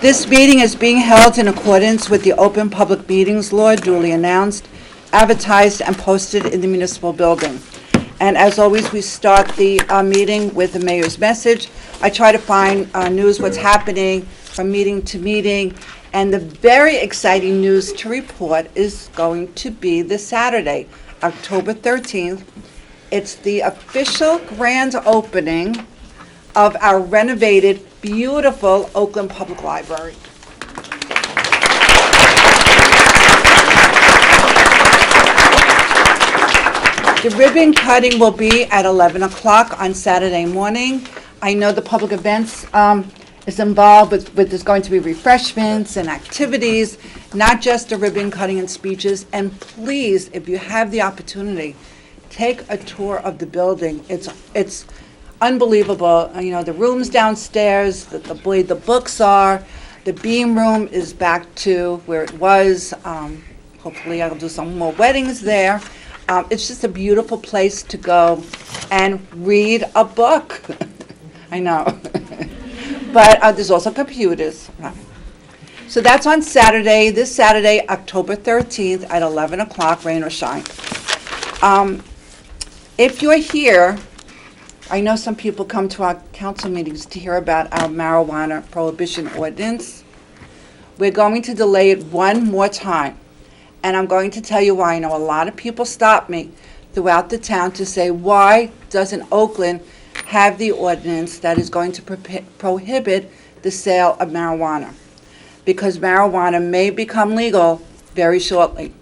This meeting is being held in accordance with the Open Public Meetings Law, duly announced, advertised, and posted in the municipal building. And as always, we start the meeting with the mayor's message. I try to find news, what's happening from meeting to meeting, and the very exciting news to report is going to be this Saturday, October 13th. It's the official grand opening of our renovated, beautiful Oakland Public Library. The ribbon cutting will be at 11 o'clock on Saturday morning. I know the public events is involved with there's going to be refreshments and activities, not just the ribbon cutting and speeches. And please, if you have the opportunity, take a tour of the building. It's unbelievable. You know, the rooms downstairs, the way the books are, the beam room is back to where it was. Hopefully I'll do some more weddings there. It's just a beautiful place to go and read a book. I know. But there's also computers. So that's on Saturday, this Saturday, October 13th at 11 o'clock, rain or shine. If you're here, I know some people come to our council meetings to hear about our marijuana prohibition ordinance. We're going to delay it one more time. And I'm going to tell you why. I know a lot of people stop me throughout the town to say, why doesn't Oakland have the ordinance that is going to prohibit the sale of marijuana? Because marijuana may become legal very shortly.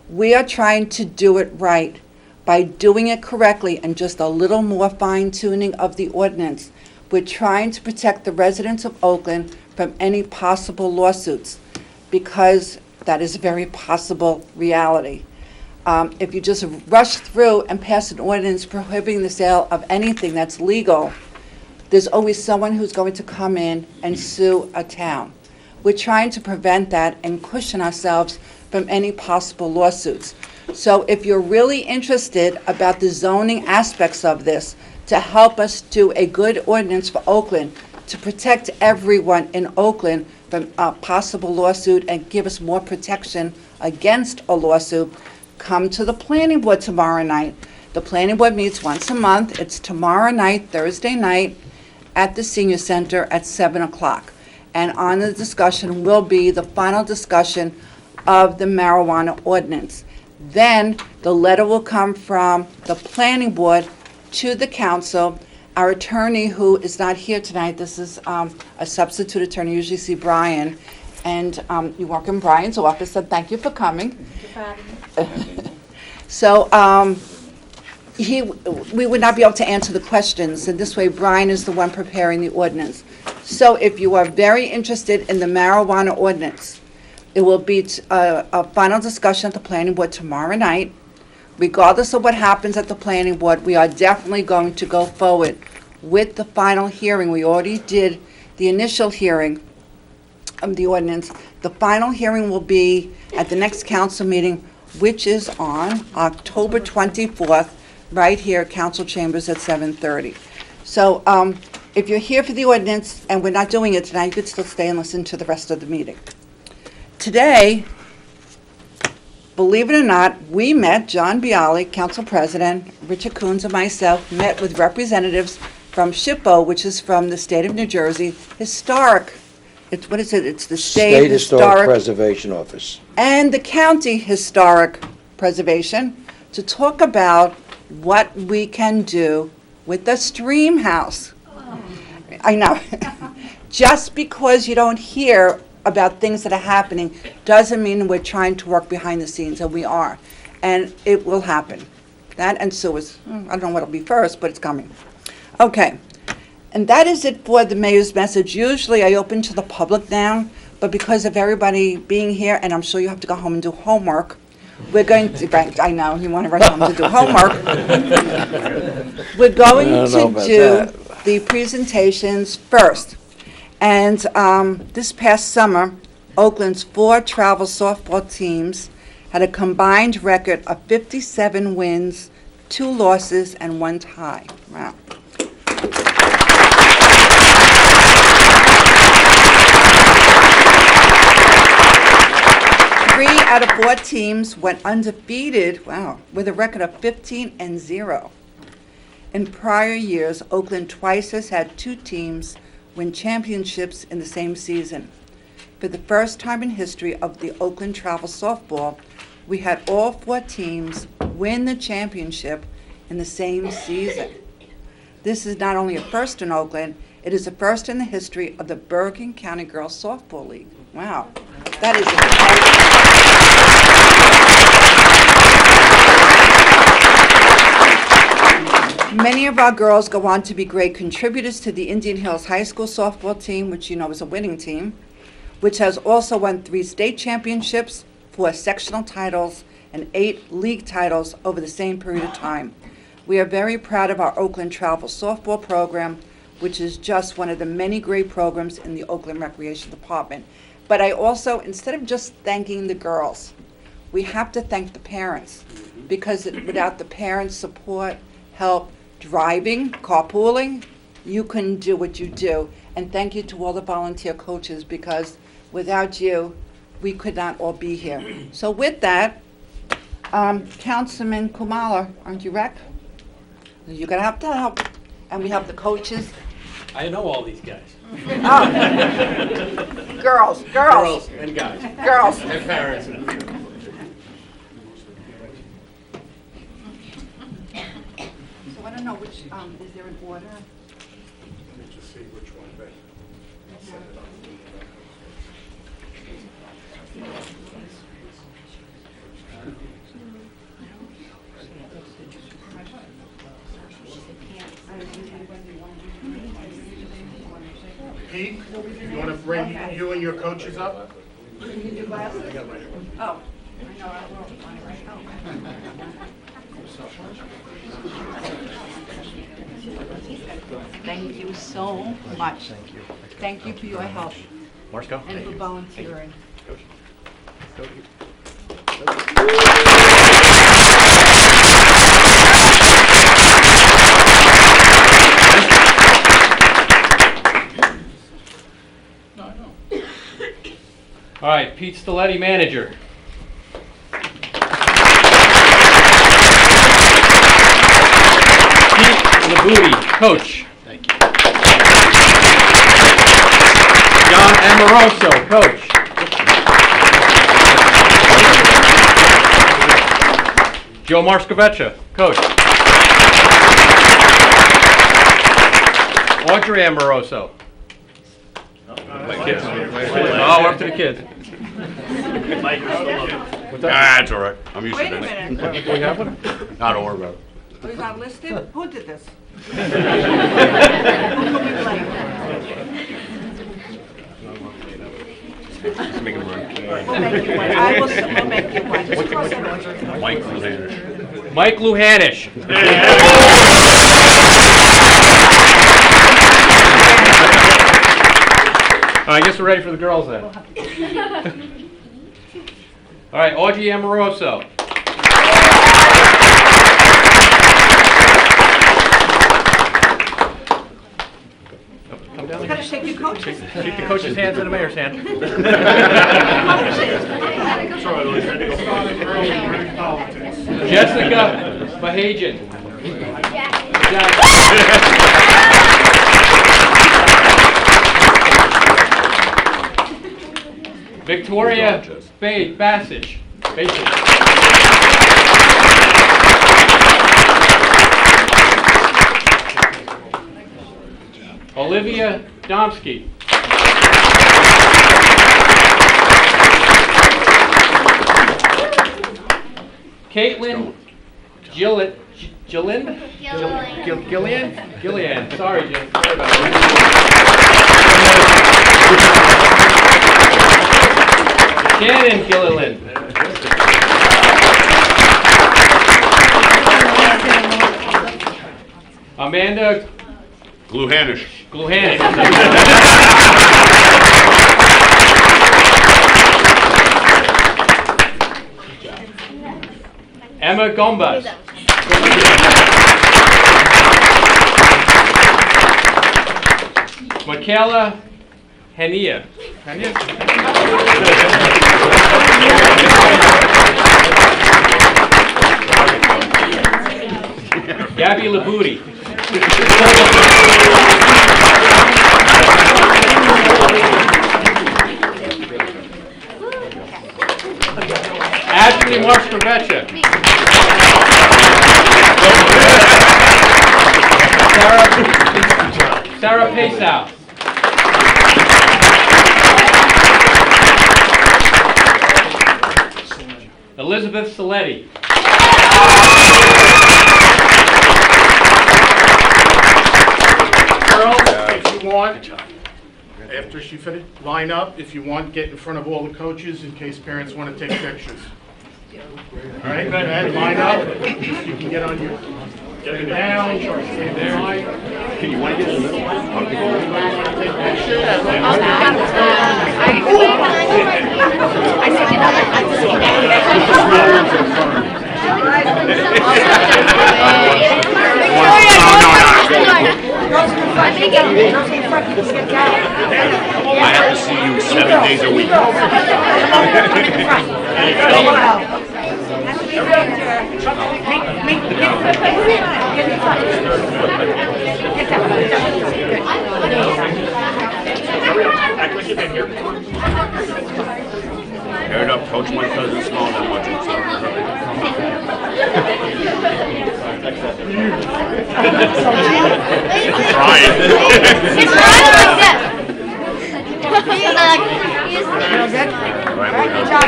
We are trying to do it right by doing it correctly and just a little more fine-tuning of the ordinance. We're trying to protect the residents of Oakland from any possible lawsuits, because that is a very possible reality. If you just rush through and pass an ordinance prohibiting the sale of anything that's legal, there's always someone who's going to come in and sue a town. We're trying to prevent that and cushion ourselves from any possible lawsuits. So if you're really interested about the zoning aspects of this, to help us do a good ordinance for Oakland, to protect everyone in Oakland from a possible lawsuit and give us more protection against a lawsuit, come to the planning board tomorrow night. The planning board meets once a month. It's tomorrow night, Thursday night, at the senior center at 7 o'clock. And on the discussion will be the final discussion of the marijuana ordinance. Then the letter will come from the planning board to the council. Our attorney, who is not here tonight, this is a substitute attorney, you usually see Brian, and you work in Brian's office, so thank you for coming. Thank you for having me. So we would not be able to answer the questions, and this way Brian is the one preparing the ordinance. So if you are very interested in the marijuana ordinance, it will be a final discussion at the planning board tomorrow night. Regardless of what happens at the planning board, we are definitely going to go forward with the final hearing. We already did the initial hearing of the ordinance. The final hearing will be at the next council meeting, which is on October 24th, right here at council chambers at 7:30. So if you're here for the ordinance and we're not doing it tonight, you could still stay and listen to the rest of the meeting. Today, believe it or not, we met, John Bialy, council president, Richard Coons and myself, met with representatives from SHPO, which is from the state of New Jersey, historic, what is it? It's the State Historic Preservation Office. And the County Historic Preservation, to talk about what we can do with the stream house. Oh. I know. Just because you don't hear about things that are happening doesn't mean we're trying to work behind the scenes, and we are. And it will happen. That and sewers. I don't know what'll be first, but it's coming. Okay. And that is it for the mayor's message. Usually I open to the public now, but because of everybody being here, and I'm sure you have to go home and do homework, we're going to, right, I know, you want to rush home to do homework. We're going to do the presentations first. And this past summer, Oakland's 4 travel softball teams had a combined record of 57 wins, 2 losses, and 1 tie. Wow. out of 4 teams went undefeated, wow, with a record of 15-0. In prior years, Oakland twice has had 2 teams win championships in the same season. For the first time in history of the Oakland Travel Softball, we had all 4 teams win the championship in the same season. This is not only a first in Oakland, it is a first in the history of the Bergen County Girls Softball League. Wow, that is exciting. Many of our girls go on to be great contributors to the Indian Hills High School softball team, which you know is a winning team, which has also won 3 state championships, 4 sectional titles, and 8 league titles over the same period of time. We are very proud of our Oakland Travel Softball program, which is just one of the many great programs in the Oakland Recreation Department. But I also, instead of just thanking the girls, we have to thank the parents, because without the parents' support, help, driving, carpooling, you couldn't do what you do. And thank you to all the volunteer coaches, because without you, we could not all be here. So with that, Councilman Kumala, aren't you rec? You're gonna have to help. And we have the coaches. I know all these guys. Oh. Girls. Girls and guys. Girls. And parents. So I don't know which, is there an order? Let me just see which one, but I'll set it up. Pete, you want to bring you and your coaches up? Oh, I know, I will find it right now. Thank you so much. Thank you. Thank you for your help Marco? and for volunteering. All right, Pete Stiletti, manager. Pete Labouty, coach. Thank you. John Amoroso, coach. Joe Marscoveccia, coach. Audrey Amoroso. My kids. Oh, up to the kids. That's all right. I'm used Wait to a this. minute. We have one? Not don't worry about it. Oh, he's not listed? Who did this? Let's make him run. We'll make you one. We'll make you one. Just cross that over. Mike Luzander. Mike Luhanish. I guess we're ready for the girls then. All right, Audrey Amoroso. Come down. You gotta shake your coaches. Shake the coach's hands and the mayor's hand. Jessica Bahajian. Victoria Bassage. Olivia Domsky. Caitlin Gillian. Sorry, Jim. Sorry about that. Shannon Gilliland. Amanda Gluhanish. Gluhanish. Emma Gombas. Michaela Hania. Can you? Gabby Labooty. Ashley Marshkovechia. Sarah Pasow. Elizabeth Saletti. Girls, if you want, after she finishes, line up. If you want, get in front of all the coaches in case parents want to take pictures. All right, go ahead, line up. You can get on your, get down, stay there. Can you want to get in the middle? Take pictures. I have to see you 7 days a week. Fair enough, coach my cousin small that much. I'm sorry. I'm trying. It's right like this. Good job,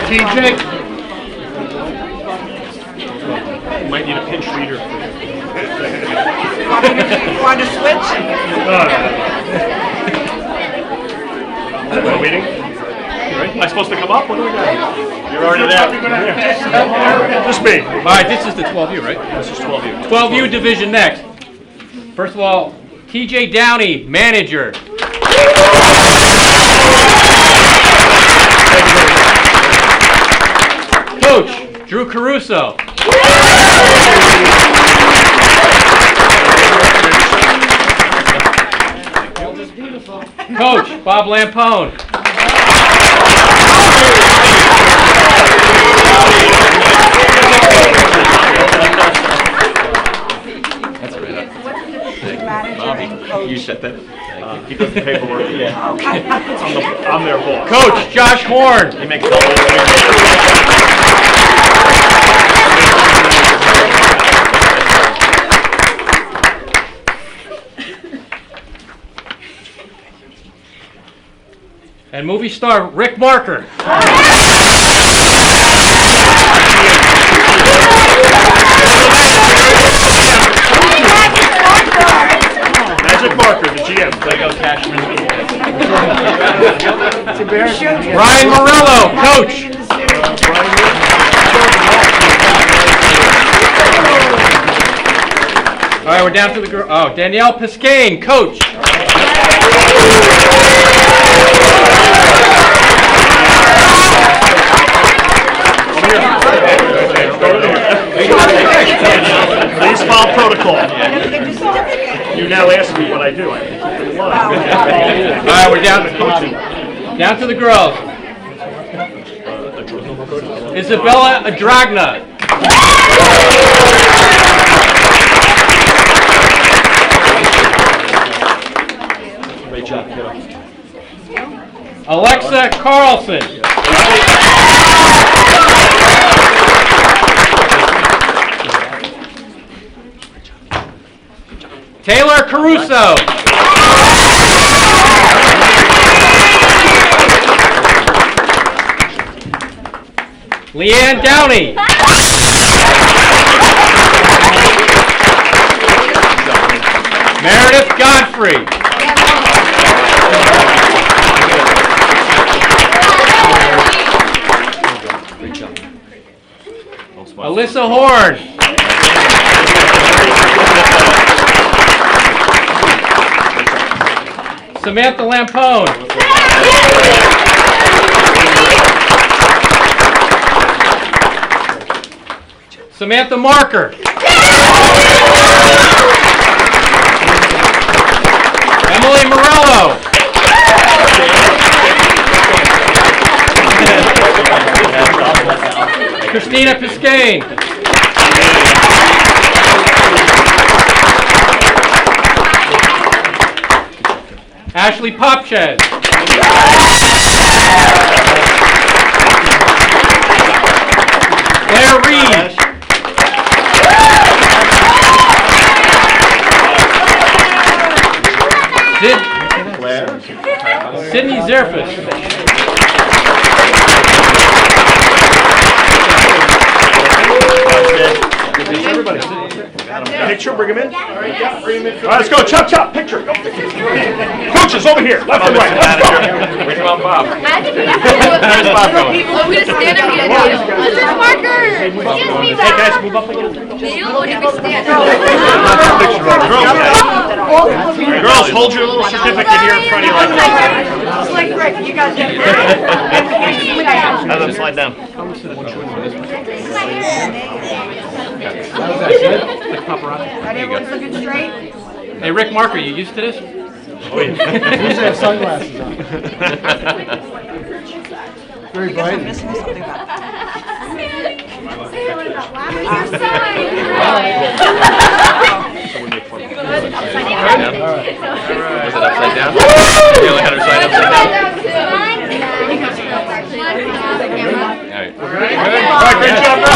TJ. Might need a pinch reader. Want to switch? We're waiting. Am I supposed to come up? What do we got? You're already there. Just me. All right, this is the 12U, right? This is 12U. 12U division next. First of all, TJ Downey, manager. Coach, Drew Caruso. Coach, Bob Lampone. You said that. He does the paperwork. Yeah. I'm their boss. Coach, Josh Horn. He makes double. And movie star Rick Marker. Magic Marker, the GM. Lego Cashman. Brian Morello, coach. All right, we're down to the girl. Oh, Danielle Piscane, coach. Please follow protocol. You now ask me what I do. I keep it in line. All right, we're down to the girls. Isabella Adragna. Great job, kiddo. Alexa Carlson. Taylor Caruso. Leanne Downey. Meredith Godfrey. Alyssa Horn. Samantha Lampone. Samantha Marker. Emily Morello. Christina Piscane. Ashley Popchez. Claire Reed. Sydney Zerfus. Everybody, picture, bring him in. All right, yeah, bring him in. All right, let's go. Chop, chop. Picture. Go. Coaches over here. Left and right. Let's go. Where's Bob? Imagine we have to do a Bob going? people who just stand up and Where's the marker? Excuse me, Hey guys, move up again. Neil, look at me stand Girls, hold your little certificate here in front of you like that. It's like Rick, you guys have Have them slide down. everyone's looking straight. Hey, Rick Marker, you used to this? Oh, yeah. Who's have sunglasses on? Very bright. Was it upside down? You only had her side upside down? Alright. Alright, great job, bro.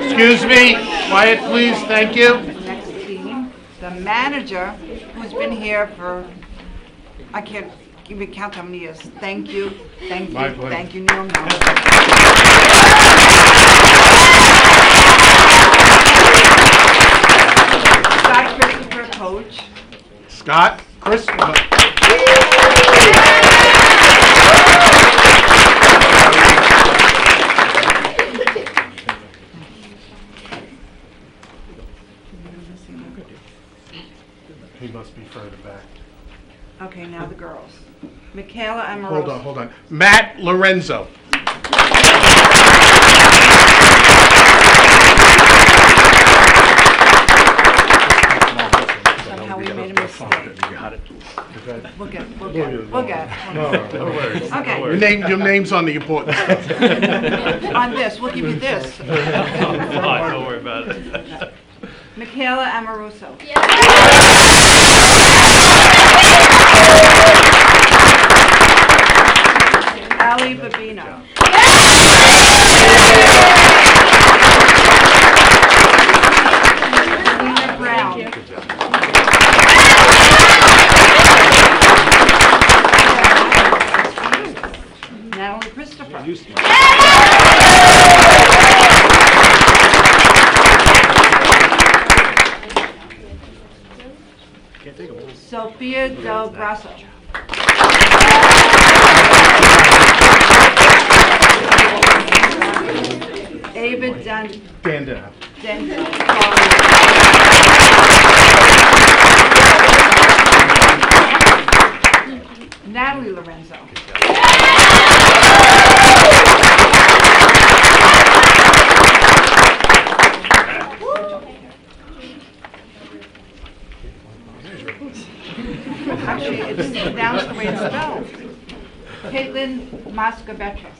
Excuse me, quiet please, thank you. Next team, the manager, who's been here for, I can't even count how many years. Thank you, thank My you, pleasure. thank you, Neil. Scott Christopher, coach. Scott, Chris. He must be further back. Okay, now the girls. Michaela Amoroso. Hold on. Matt Lorenzo. Somehow we made a mistake. We'll get it. Okay, Your name's on the important stuff. on this, we'll give you this. Don't worry about it. Michaela Amoruso. Ali Babino. Lena Brown. Natalie Christopher. Sophia Del Brasso. Ava Danda. Natalie Lorenzo. Actually, it's pronounced the way it's spelled. Caitlin Moscavetra.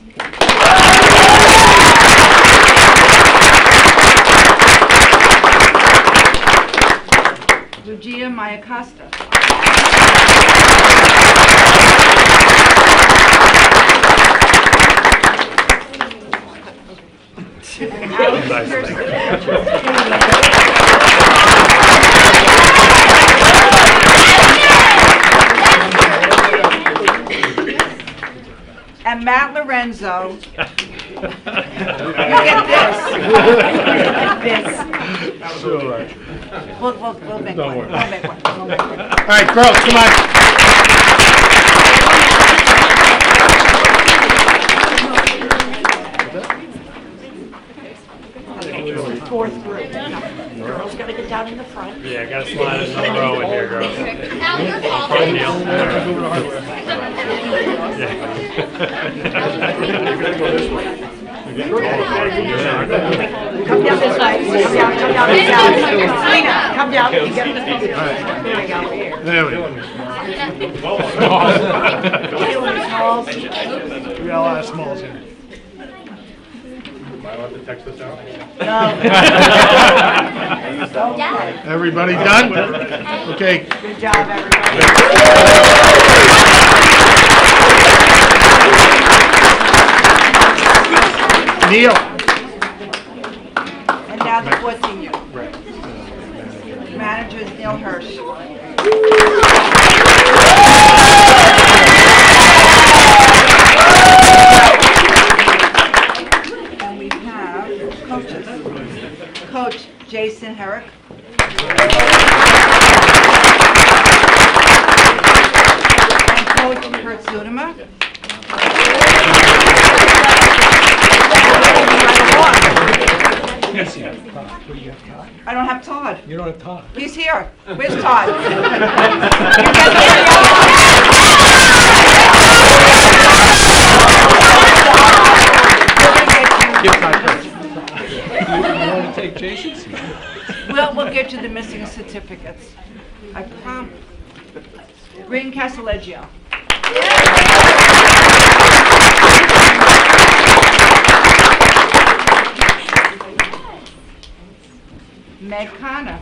Lucia Mayacosta. Alex and Matt Lorenzo. You get this. You get this. That was all right. We'll make Don't one. worry. We'll make one. We'll make one. All right, girls, come on. Fourth group. Girls gotta get down in the front. Yeah, gotta slide us in a row in here, girls. Come down this way. Come down, come down, come down. Selena, come down. You get There we go. There we go. We got a lot of smalls here. Am I allowed to text this out? Everybody done? Okay. Good job, everybody. Neil. And now the fourth senior. Manager is Neil Hirsch. And we have coaches. Coach Jason Herrick. And Coach Kurt Zudema. I don't have Todd. You don't have Todd. He's here. Where's Todd? You want to take Jason's? We'll get you the missing certificates. I promise. Green Casaleggio. Meg Connor.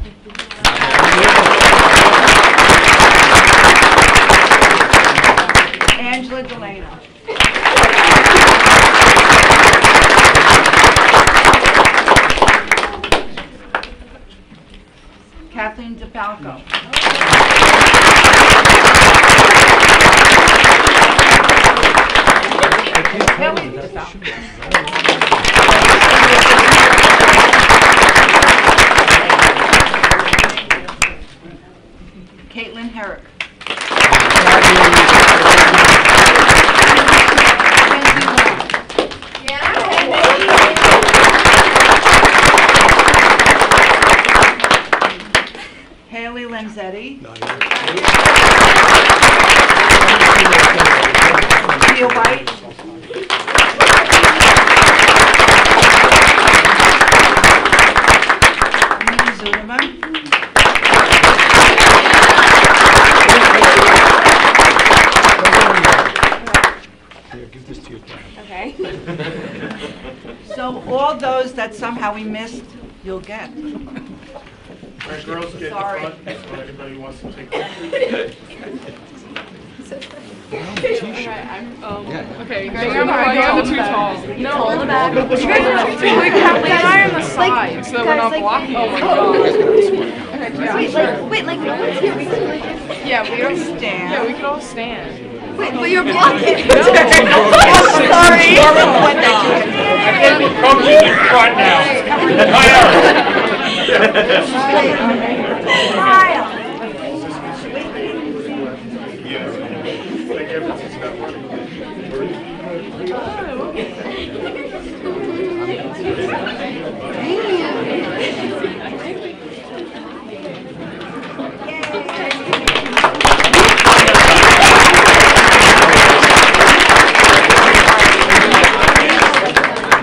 Angela Delano. Kathleen DeFalco. Kelly DeFalco. Caitlin Herrick. Haley Lanzetti. Tia White. Nina Zuderman. Here, give this to your dad. Okay. So all those that somehow we missed, you'll get. All right, girls, get in Sorry. front. So anybody wants to take pictures. Okay, you guys are too tall. No, all the back. You guys are too tall. Kathleen and I are on the side, so that we're not blocking. Oh my god. Okay, yeah. Wait, like no one's here. We can like Yeah, we don't Stand. Yeah, we could all stand. wait, but you're blocking. Sorry. Coaches in front now. Kyle.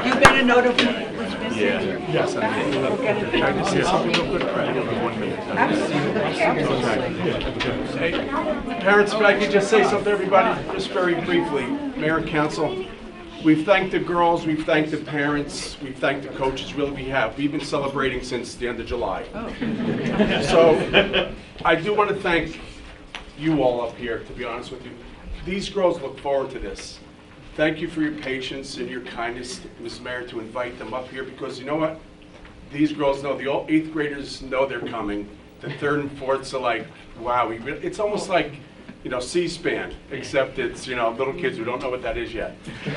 You've been a note of what's missing? Yes, I did. We'll get it. Can I just say something real quick? 1 minute. Hey, parents, if I could just say something to everybody, just very briefly. Mayor and council, we've thanked the girls, we've thanked the parents, we've thanked the coaches, really we have. We've been celebrating since the end of July. So I do want to thank you all up here, to be honest with you. These girls look forward to this. Thank you for your patience and your kindness, Ms. Mayor, to invite them up here, because you know what? These girls know, the 8th graders know they're coming. The 3rd and 4ths are like, wow, it's almost like, you know, C-SPAN, except it's, you know, little kids who don't know what that is yet. So,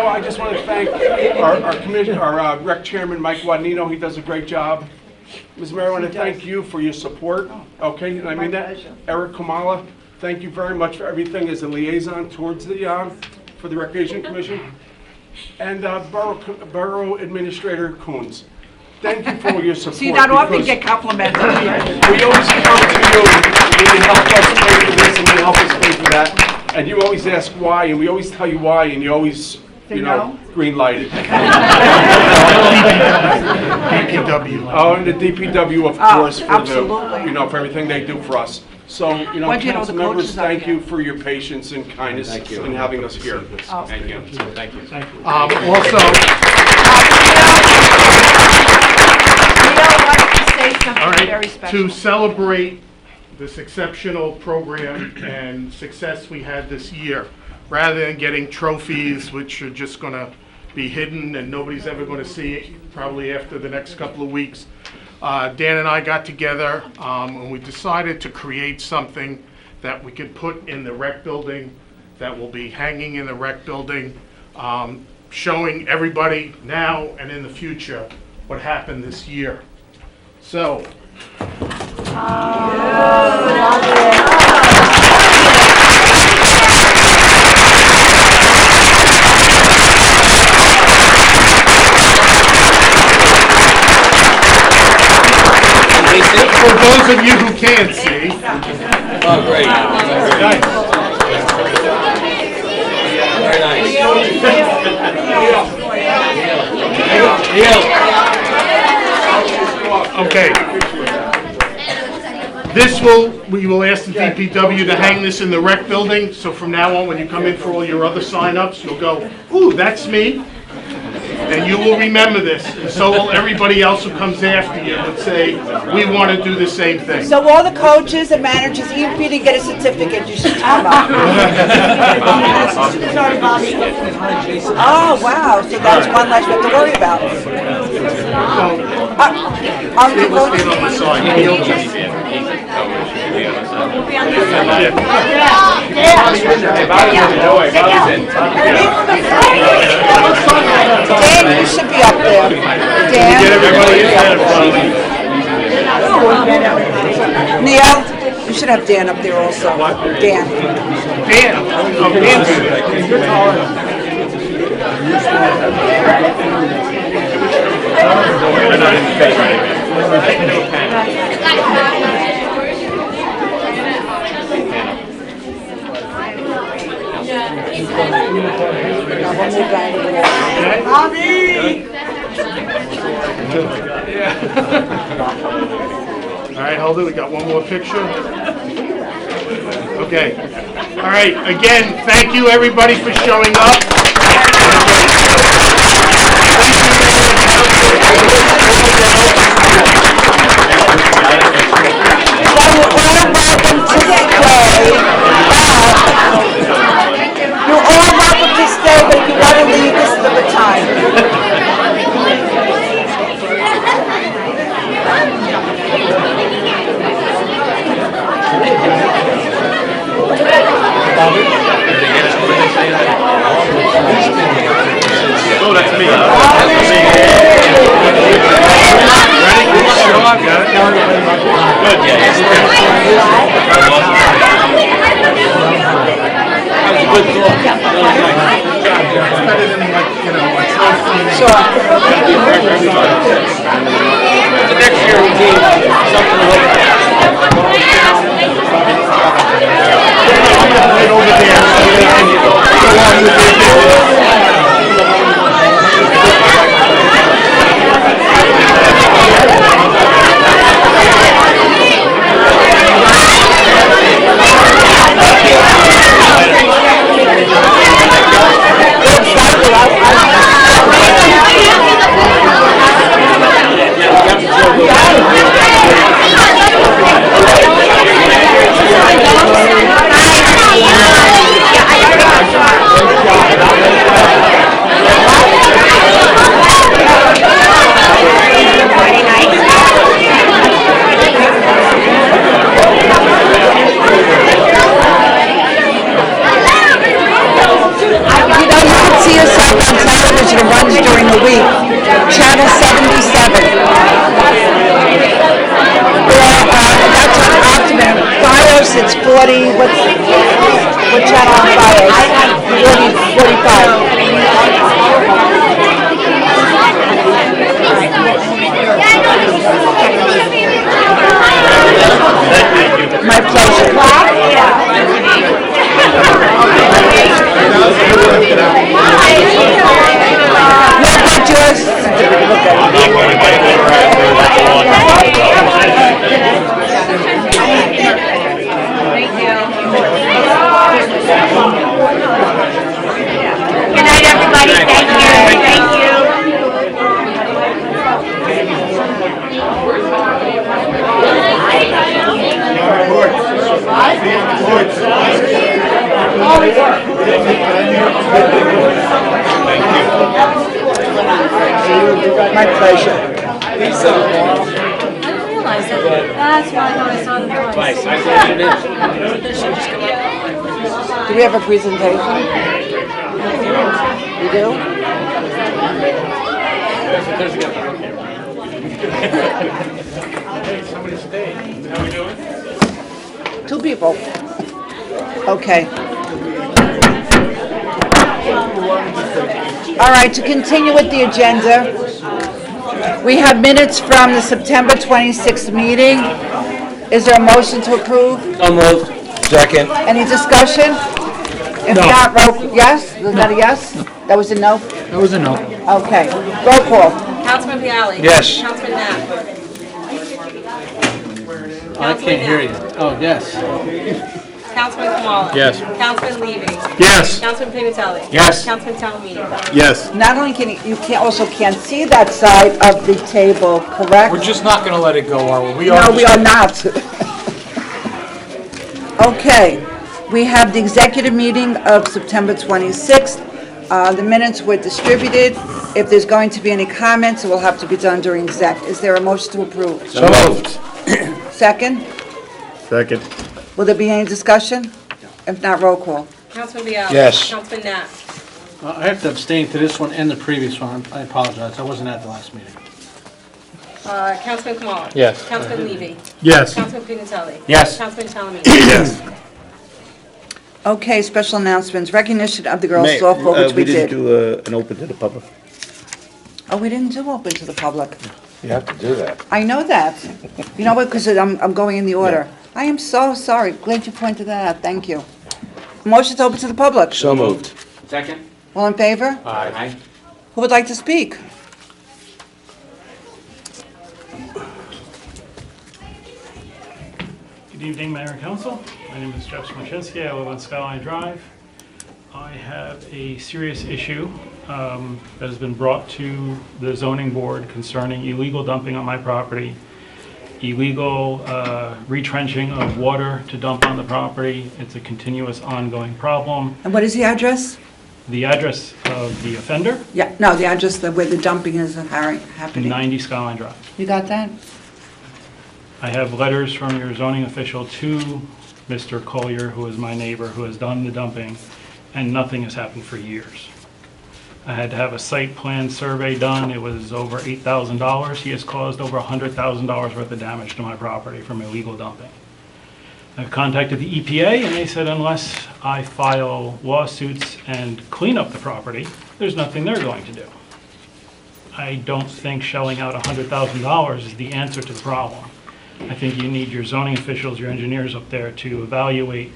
I just want to thank our commission, our rec chairman, Mike Guadagnino. He does a great job. Ms. Mayor, I want to thank you for your support. Okay, and I mean that. Eric Kamala, thank you very much for everything as a liaison towards the for the Recreation Commission. And Borough Administrator Coons, thank you for your support. See, not often get complimented. We always come to you, and you help us pay for this, and you help us pay for that. And you always ask why, and we always tell you why, and you always, green lighted. DPW. Oh, and the DPW, of course, for absolutely. the, for everything they do for us. So, Once you know council the members, coaches up thank here. you for your patience and kindness in having us here. Thank you. Thank you. Also, all right, to celebrate this exceptional program and success we had this year, rather than getting trophies which are just going to be hidden and nobody's ever going to see it probably after the next couple of weeks, Dan and I got together and we decided to create something that we could put in the rec building, that will be hanging in the rec building, showing everybody now and in the future what happened this year. So, for those of you who can't see. Oh, great. Nice. Very nice. Okay. We will ask the DPW to hang this in the rec building, so from now on, when you come in for all your other sign-ups, you'll go, ooh, that's me. And you will remember this, and so will everybody else who comes after you and say, we want to do the same thing. So all the coaches and managers, even if you didn't get a certificate, you should come up. Oh, wow, so that's one less we have to worry about. Are you voting? Stand on the side. Dan, you should be up there. Dan. Get everybody in there. Neil, you should have Dan up there also. Dan. Dan. Oh, Dan's All right, hold it. We got one more picture. Okay. All right. Again, thank you everybody for showing up. You're all welcome to stay, but if you want to leave, this is the time. Oh, that's me. Ready? Show up. Got it? Good. Yeah. That was a good thought. Better than Sure. The next year we need something to look at. right over there. My pleasure. I didn't realize it. That's why I thought I saw them twice. Do we have a presentation? You do? Somebody stay. How we doing? 2 people. Okay. All right, to continue with the agenda, we have minutes from the September 26th meeting. Is there a motion to approve? So moved. Second. Any discussion? If not, yes? Was that a yes? That was a no? That was a no. Okay. Roll call. Councilman Bialy. Yes. Councilman Knapp. I can't hear you. Oh, yes. Councilman Kamala. Yes. Councilman Levy. Yes. Councilman Pignatelli. Yes. Councilman Talamini. Yes. Not only can you can't also can't see that side of the table, correct? We're just not gonna let it go, are we? No, we are not. Okay, we have the executive meeting of September 26th. The minutes were distributed. If there's going to be any comments, it will have to be done during exec. Is there a motion to approve? So moved. Second? Second. Will there be any discussion? If not, roll call. Councilman Bialy. Yes. Councilman Knapp. I have to abstain to this one and the previous one. I apologize. I wasn't at the last meeting. Councilman Kamala. Yes. Councilman Levy. Yes. Councilman Pignatelli. Yes. Councilman Talamini. Yes. Okay, special announcements. Recognition of the girls softball, which we We didn't did. do an open to the public. Oh, we didn't do open to the public. You have to do that. I know that. You know what, because I'm going in the order. I am so sorry. Glad you pointed that out. Thank you. Motion to open to the public. So moved. Second. All in favor? Aye. Who would like to speak? Good evening, Mayor and Council. My name is Jeff Smoczynski. I live on Skyline Drive. I have a serious issue that has been brought to the zoning board concerning illegal dumping on my property, illegal retrenching of water to dump on the property. It's a continuous ongoing problem. And what is the address? The address of the offender, Yeah, no, the address where the dumping is happening. 90 Skyline Drive. You got that? I have letters from your zoning official to Mr. Collier, who is my neighbor, who has done the dumping, and nothing has happened for years. I had to have a site plan survey done. It was over $8,000. He has caused over $100,000 worth of damage to my property from illegal dumping. I've contacted the EPA, and they said unless I file lawsuits and clean up the property, there's nothing they're going to do. I don't think shelling out $100,000 is the answer to the problem. I think you need your zoning officials, your engineers up there to evaluate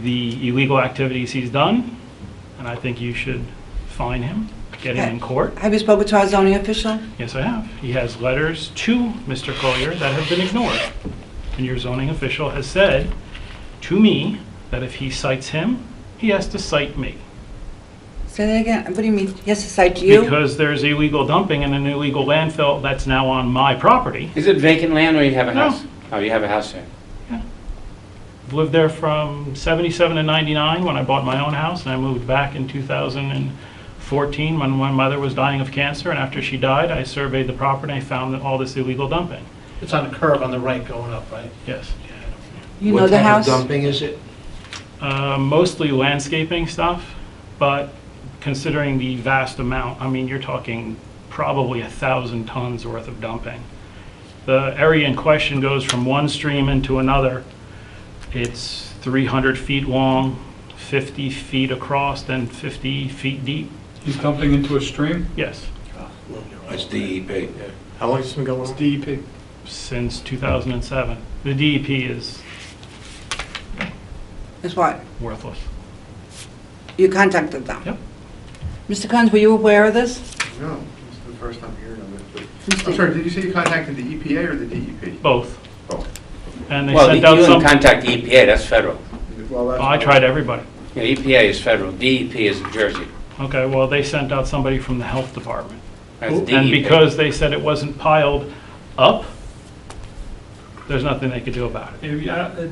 the illegal activities he's done, and I think you should fine him, get him in court. Have you spoken to our zoning official? Yes, I have. He has letters to Mr. Collier that have been ignored. And your zoning official has said to me that if he cites him, he has to cite me. Say that again. What do you mean? He has to cite you? Because there's illegal dumping and an illegal landfill that's now on my property. Is it vacant land or you have a No. house? Oh, you have a house there. I've lived there from 77 to 99 when I bought my own house, and I moved back in 2014 when my mother was dying of cancer, and after she died, I surveyed the property and I found that all this illegal dumping. It's on the curve on the right going up, right? Yes. You know the house? What type of dumping is it? Mostly landscaping stuff, but considering the vast amount, I mean, you're talking probably 1,000 tons worth of dumping. The area in question goes from one stream into another. It's 300 feet long, 50 feet across, and 50 feet deep. He's dumping into a stream? Yes, It's DEP. How long has this been going on? DEP. since 2007. The DEP is Is what? worthless. You contacted them? Yep. Mr. Kunz, were you aware of this? No, this is the first time hearing of it. But- I'm sorry, did you say you contacted the EPA or the DEP? Both. Both. And they Well, sent you out didn't some, contact the EPA, that's federal. Well, that's- I tried everybody. Yeah, EPA is federal, DEP is New Jersey. Okay, well, they sent out somebody from the health department. That's And DEP. because they said it wasn't piled up, there's nothing they could do about it.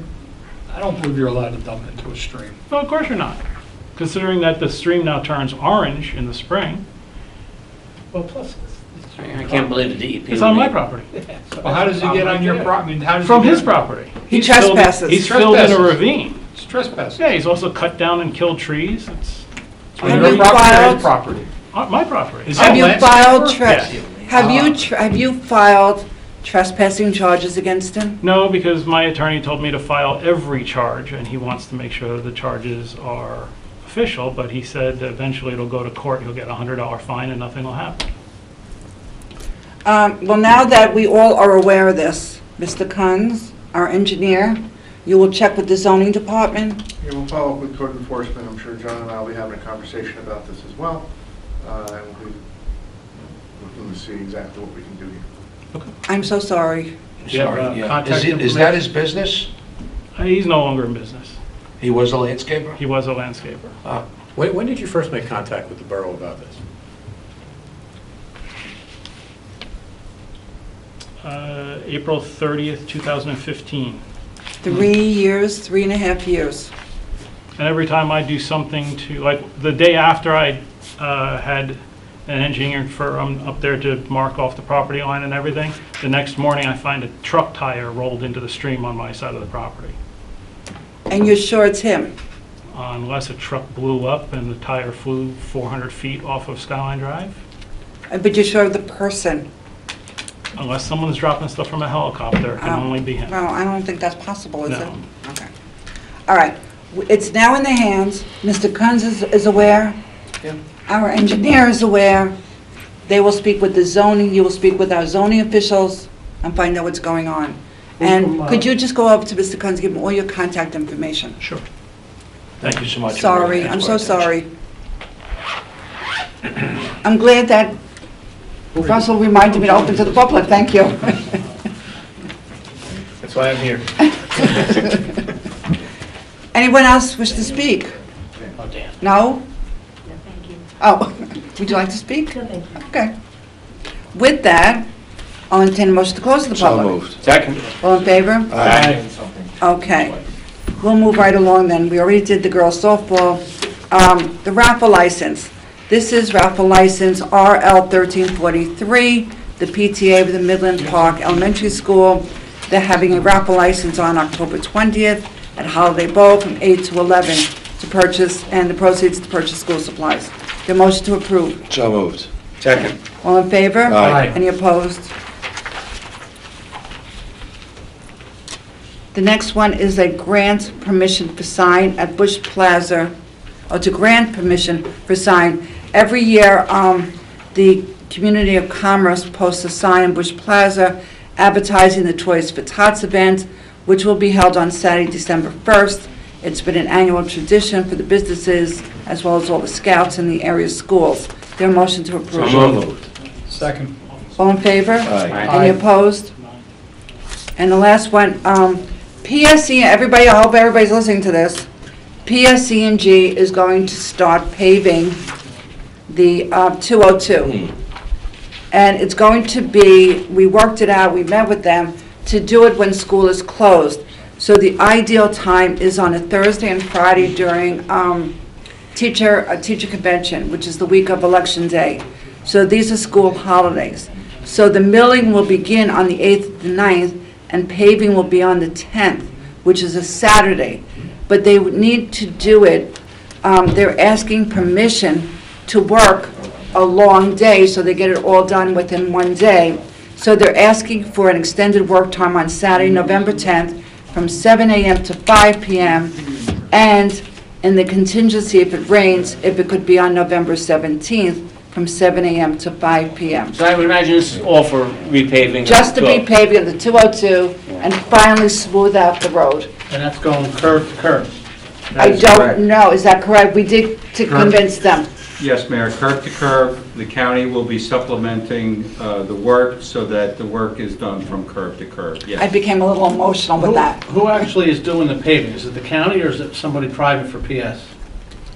I don't believe you're allowed to dump into a stream. Well, of course you're not. Considering that the stream now turns orange in the spring. Well, plus, it's I can't believe the DEP. It's on my property. Well, how does he get on your property? I mean, how does From he get his on- property. He He's filled- trespasses. He's filled in a Trespasses. ravine. It's trespassing. Yeah, he's also cut down and killed trees. It's On Have your you property or filed- his property? on my property. Have you landscaper? filed, Yes. have you filed trespassing charges against him? No, because my attorney told me to file every charge, and he wants to make sure the charges are official, but he said eventually it'll go to court, he'll get a $100 fine, and nothing will happen. Well, now that we all are aware of this, Mr. Kunz, our engineer, you will check with the zoning department? Yeah, we'll follow up with code enforcement. I'm sure John and I will be having a conversation about this as well. And we'll be looking to see exactly what we can do here. I'm so sorry. Sorry, Yeah. yeah. Contact Is that his business? He's no longer in business. He was a landscaper? He was a landscaper. When did you first make contact with the borough about this? April 30th, 2015. 3.5 years. And every time I do something to, like, the day after I had an engineering firm up there to mark off the property line and everything, the next morning I find a truck tire rolled into the stream on my side of the property. And you're sure it's him? Unless a truck blew up and the tire flew 400 feet off of Skyline Drive. But you're sure of the person? Unless someone's dropping stuff from a helicopter, it can only be him. No, I don't think that's possible, is it? No. Okay. All right. It's now in the hands. Mr. Kunz is aware. Yeah. Our engineer is aware. They will speak with the zoning, you will speak with our zoning officials and find out what's going on. And could you just go over to Mr. Kunz, give him all your contact information? Sure. Thank you so much. Sorry, I'm so sorry. I'm glad that Russell reminded me to open to the public, thank you. That's why I'm here. Anyone else wish to speak? No? Oh, would you like to speak? Okay. With that, I'll entertain a motion to close the So public. moved. Second. All in favor? Aye. Okay. We'll move right along then. We already did the girls softball. The raffle license. This is raffle license RL 1343, the PTA of the Midland Park Elementary School. They're having a raffle license on October 20th at Holiday Bowl from 8 to 11 to purchase, and the proceeds to purchase school supplies. The motion to approve. So moved. Second. All in favor? Aye. Any opposed? The next one is a grant permission for sign at Bush Plaza, or to grant permission for sign. Every year, the Community of Commerce posts a sign in Bush Plaza advertising the Toys for Tots event, which will be held on Saturday, December 1st. It's been an annual tradition for the businesses, as well as all the scouts in the area schools. Their motion to approve. So moved. Second. All in favor? Aye. Any opposed? And the last one, PSC, everybody, I hope everybody's listening to this. PSC&G is going to start paving the 202. And it's going to be, we worked it out, we met with them, to do it when school is closed. So the ideal time is on a Thursday and Friday during teacher convention, which is the week of Election Day. So these are school holidays. So the milling will begin on the 8th to 9th, and paving will be on the 10th, which is a Saturday. But they would need to do it, they're asking permission to work a long day, so they get it all done within one day. So they're asking for an extended work time on Saturday, November 10th, from 7 a.m. to 5 p.m., and in the contingency, if it rains, if it could be on November 17th, from 7 a.m. to 5 p.m. So I would imagine this is all for repaving. Just to be paving of the 202 and finally smooth out the road. And that's going curb to curb. I don't know, is that correct? We did to convince them. Yes, Mayor, curb to curb, the county will be supplementing the work so that the work is done from curb to curb, I yes. became a little emotional with that. Who actually is doing the paving? Is it the county or is it somebody private for PS?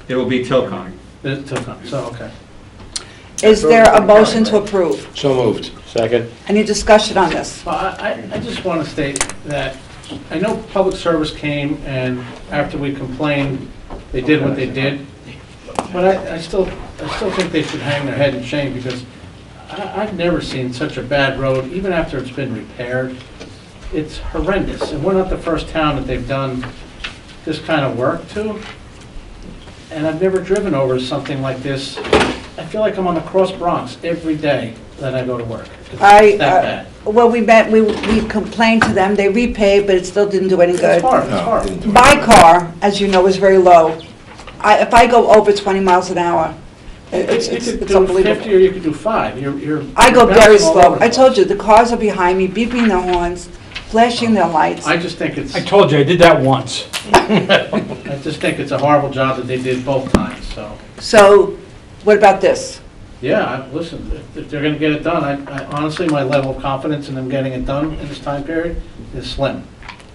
It will be Tilcon. It's Tilcon, so, okay. Is there a motion to approve? So moved. Second. Any discussion on this? Well, I just want to state that I know public service came and after we complained, they did what they did. But I still think they should hang their head in shame because I've never seen such a bad road, even after it's been repaired. It's horrendous, and we're not the first town that they've done this kind of work to. And I've never driven over something like this. I feel like I'm on the Cross Bronx every day that I go to work. It's that bad. Well, we complained to them, they repaved, but it still didn't do any good. It's hard. My car, as you know, is very low. If I go over 20 miles an hour, You it's could do 50 unbelievable. or you could do 5. I go very bouncing all slow. over the I told place. you, the cars are behind me, beeping their horns, flashing their lights. I just think it's, I told you, I did that once. I just think it's a horrible job that they did both times, so. So, what about this? Yeah, listen, if they're gonna get it done, I honestly, my level of confidence in them getting it done in this time period is slim,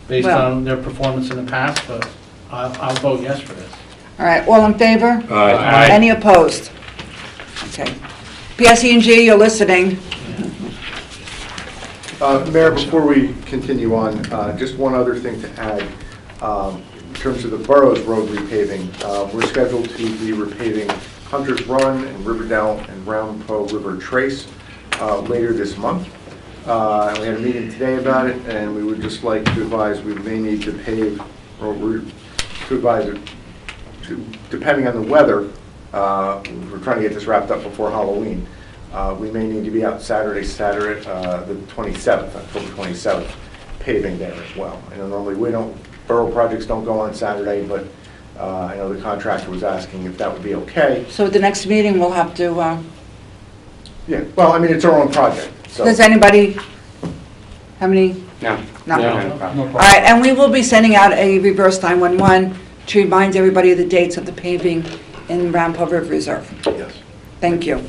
based Well- on their performance in the past, but I'll vote yes for this. All right, all in favor? Aye. Any opposed? Okay. PSE&G, you're listening. Mayor, before we continue on, just one other thing to add. In terms of the borough's road repaving, we're scheduled to be repaving Hunter's Run and Riverdale and Round River Trace later this month. We had a meeting today about it, and we would just like to advise we may need to pave, or to advise, depending on the weather, we're trying to get this wrapped up before Halloween. We may need to be out Saturday, the 27th, October 27th, paving there as well. I know normally borough projects don't go on Saturday, but I know the contractor was asking if that would be okay. So at the next meeting, we'll have to, Yeah, well, I mean, it's our own project, so. does anybody have any? No. No. No. All right, and we will be sending out a reverse 911 to remind everybody of the dates of the paving in Round Pole River Reserve. Yes. Thank you.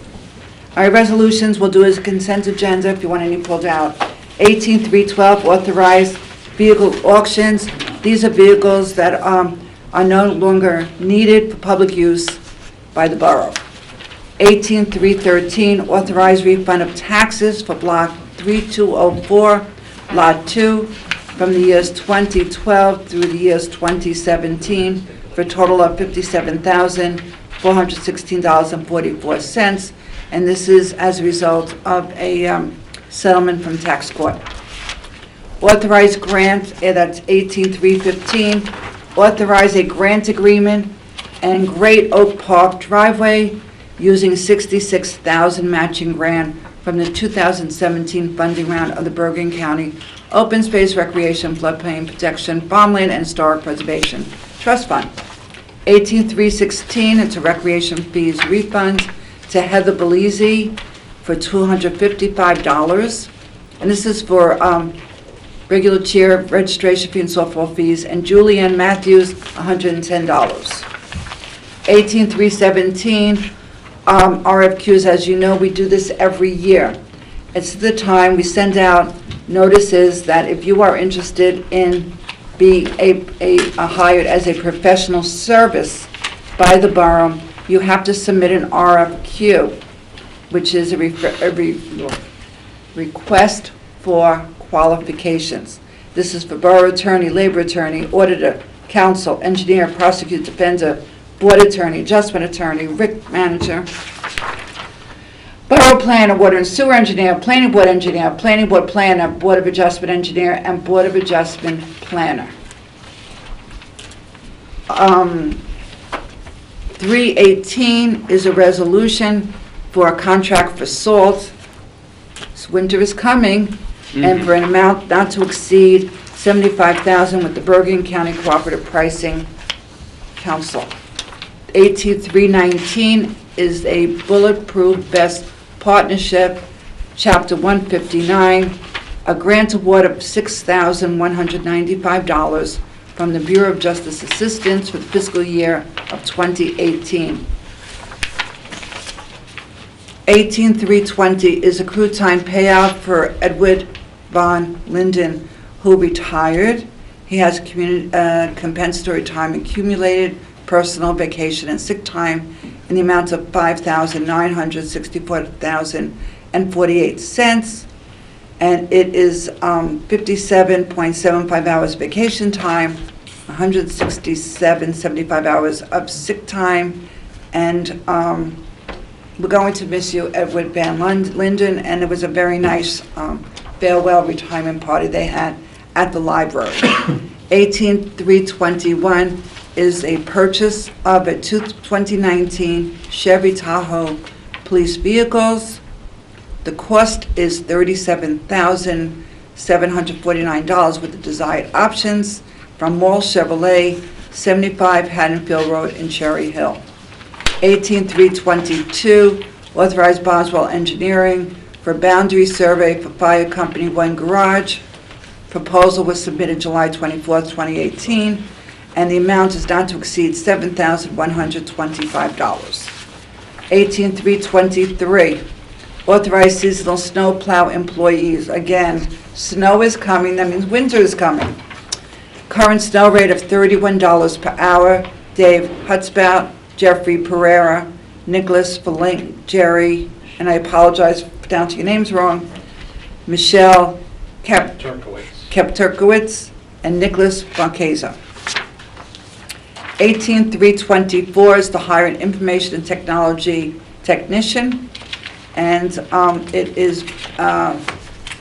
All right, resolutions, we'll do as a consent agenda if you want any pulled out. 18-312, authorized vehicle auctions. These are vehicles that are no longer needed for public use by the borough. 18-313, authorized refund of taxes for block 3204, lot 2, from the years 2012 through the years 2017, for a total of $57,416.44. And this is as a result of a settlement from tax court. Authorized grant, that's 18-315, authorize a grant agreement and Great Oak Park driveway using $66,000 matching grant from the 2017 funding round of the Bergen County Open Space Recreation Floodplain Protection Farmland and Historic Preservation Trust Fund. 18-316, it's a recreation fees refund to Heather Belize for $255. And this is for regular chair registration fee and softball fees, and Julianne Matthews, $110. 18-317, RFQs, as you know, we do this every year. It's the time we send out notices that if you are interested in being hired as a professional service by the borough, you have to submit an RFQ, which is a request for qualifications. This is for borough attorney, labor attorney, auditor, counsel, engineer, prosecutor, defender, board attorney, adjustment attorney, RIC manager, borough planner, water and sewer engineer, planning board planner, board of adjustment engineer, and board of adjustment planner. 318 is a resolution for a contract for salt. This winter is coming, and for an amount not to exceed $75,000 with the Bergen County Cooperative Pricing Council. 18319 is a Bulletproof Vest Partnership, Chapter 159, a grant award of $6,195 from the Bureau of Justice Assistance for the fiscal year of 2018. 18320 is accrued time payout for Edward Von Linden, who retired. He has compensatory time accumulated, personal, vacation, and sick time in the amount of $5,964.48, and it is 57.75 hours vacation time, 167.75 hours of sick time, and We're going to miss you, Edward Van Linden, and it was a very nice farewell retirement party they had at the library. 18321 is a purchase of a 2019 Chevy Tahoe police vehicles. The cost is $37,749 with the desired options from Wall Chevrolet, 75 Haddonfield Road in Cherry Hill. 18322, authorized Boswell Engineering for boundary survey for Fire Company 1 Garage. Proposal was submitted July 24th, 2018, and the amount is not to exceed $7,125. 18323, authorized seasonal snow plow employees. Again, snow is coming, that means winter is coming. Current snow rate of $31 per hour. Dave Hutzbout, Jeffrey Pereira, Nicholas Falink, Jerry, and I apologize for pronouncing your names wrong, Michelle Kepturkowitz, and Nicholas Boncaza. 18324 is to hire an information and technology technician, and it is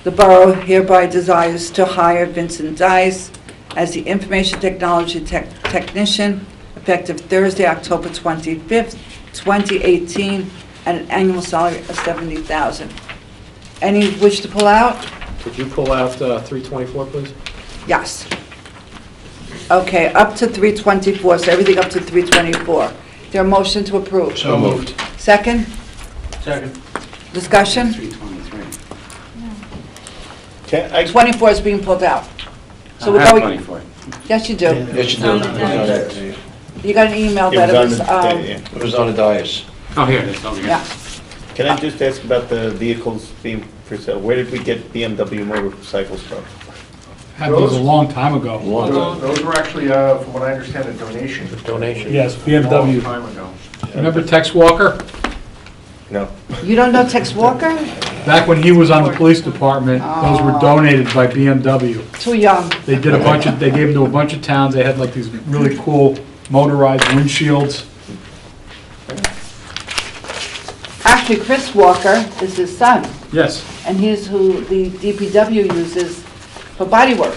the borough hereby desires to hire Vincent Dice as the information technology technician effective Thursday, October 25th, 2018, at an annual salary of $70,000. Any wish to pull out? Could you pull out 324, please? Yes. Okay, up to 324, so everything up to 324. Is there a motion to approve? So moved. Second? Second. Discussion? 323. 24 is being pulled out. So we're going. Yes, you do. Yes, you do. You got an email that it was, It was on the dais. Oh, here, it's over here. yeah. Can I just ask about the vehicles being for sale? Where did we get BMW motorcycles from? Had those a long time ago. Those were actually, from what I understand, a donation. Donation. Yes, A long BMW. time ago. Remember Tex Walker? No. You don't know Tex Walker? Back when he was on the police department, those were donated by BMW. Too young. They did a bunch of, they gave them to a bunch of towns. They had like these really cool motorized windshields. Actually, Chris Walker is his son, Yes. and he's who the DPW uses for body work.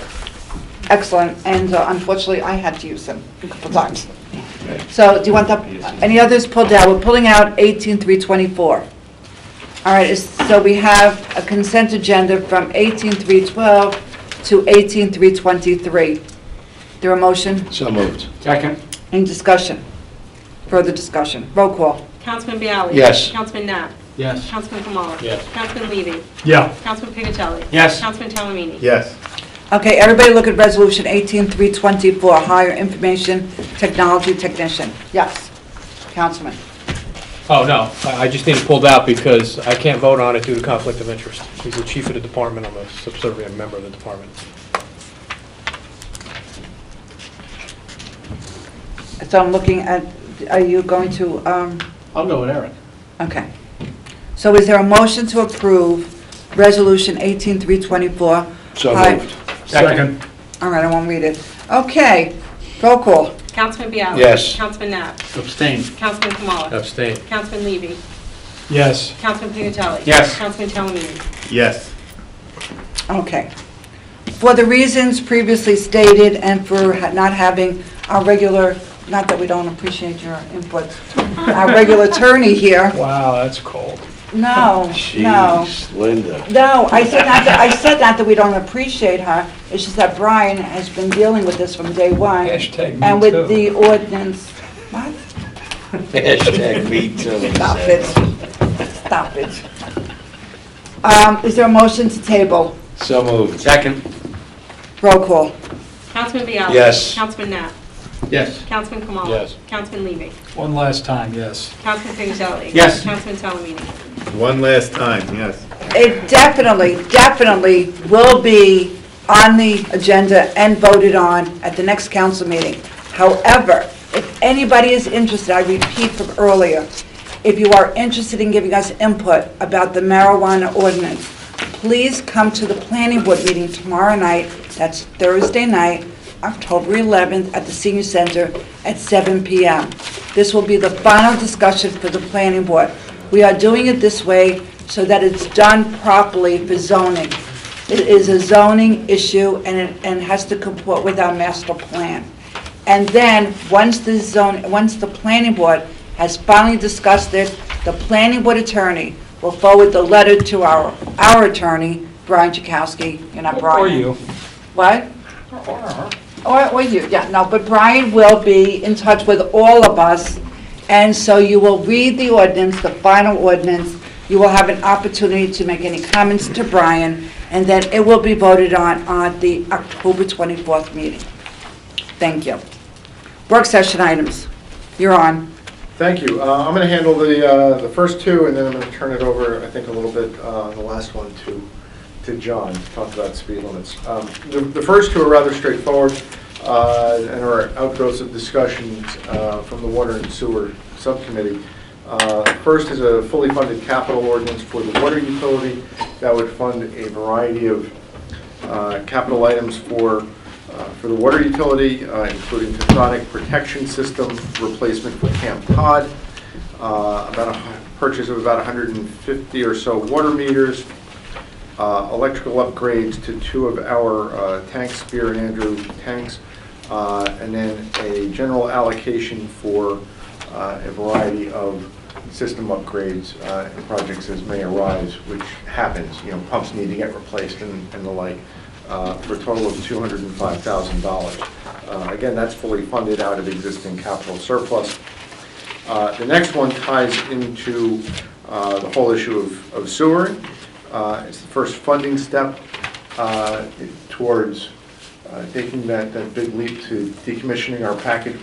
Excellent, and unfortunately, I had to use him a couple times. So, do you want any others pulled out? We're pulling out 18324. All right, so we have a consent agenda from 18312 to 18323. There a motion? So moved. Second. Any discussion? Further discussion? Roll call. Councilman Bialy. Yes. Councilman Knapp. Yes. Councilman Kamala. Yes. Councilman Levy. Yeah. Councilman Pigatelli. Yes. Councilman Talamini. Yes. Okay, everybody look at resolution 18324, hire information technology technician. Yes, Councilman. Oh, no, I just need it pulled out because I can't vote on it due to conflict of interest. He's the chief of the department, I'm a subservient member of the department. So I'm looking at, are you going to, I'll go with Eric. okay. So is there a motion to approve resolution 18324? So Hi. moved. Second. All right, I won't read it. Okay, roll call. Councilman Bialy. Yes. Councilman Knapp. Abstain. Councilman Kamala. Abstain. Councilman Levy. Yes. Councilman Pigatelli. Yes. Councilman Talamini. Yes. Okay. For the reasons previously stated and for not having our regular, not that we don't appreciate your input, our regular attorney here. Wow, that's cold. No, no. Jeez, Linda. No, I said not that we don't appreciate her. It's just that Brian has been dealing with this from day one. Hashtag me And with too. the ordinance, what? Hashtag me too. Stop it. Stop it. Is there a motion to table? So moved. Second. Roll call. Councilman Bialy. Yes. Councilman Knapp. Yes. Councilman Kamala. Yes. Councilman Levy. One last time, yes. Councilman Pigatelli. Yes. Councilman Talamini. One last time, yes. It definitely will be on the agenda and voted on at the next council meeting. However, if anybody is interested, I repeat from earlier, if you are interested in giving us input about the marijuana ordinance, please come to the planning board meeting tomorrow night. That's Thursday night, October 11th, at the Senior Center at 7 p.m. This will be the final discussion for the planning board. We are doing it this way so that it's done properly for zoning. It is a zoning issue, and it has to comport with our master plan. And then, once the planning board has finally discussed it, the planning board attorney will forward the letter to our attorney, Brian Chakowski, you're not Brian. Or you. What? Or you, yeah, no, but Brian will be in touch with all of us, and so you will read the ordinance, the final ordinance, you will have an opportunity to make any comments to Brian, and then it will be voted on the October 24th meeting. Thank you. Work session items, you're on. Thank you. I'm going to handle the first two, and then I'm going to turn it over, I think, a little bit on the last one to John to talk about speed limits. The first two are rather straightforward and are outgrowths of discussions from the Water and Sewer Subcommittee. First is a fully funded capital ordinance for the water utility that would fund a variety of capital items for the water utility, including cathodic protection system replacement for Camp Cod, about a purchase of about 150 or so water meters, electrical upgrades to 2 of our tanks, Spear and Andrew tanks, and then a general allocation for a variety of system upgrades and projects as may arise, which happens. Pumps need to get replaced and the like, for a total of $205,000. Again, that's fully funded out of existing capital surplus. The next one ties into the whole issue of sewering. It's the first funding step towards taking that big leap to decommissioning our package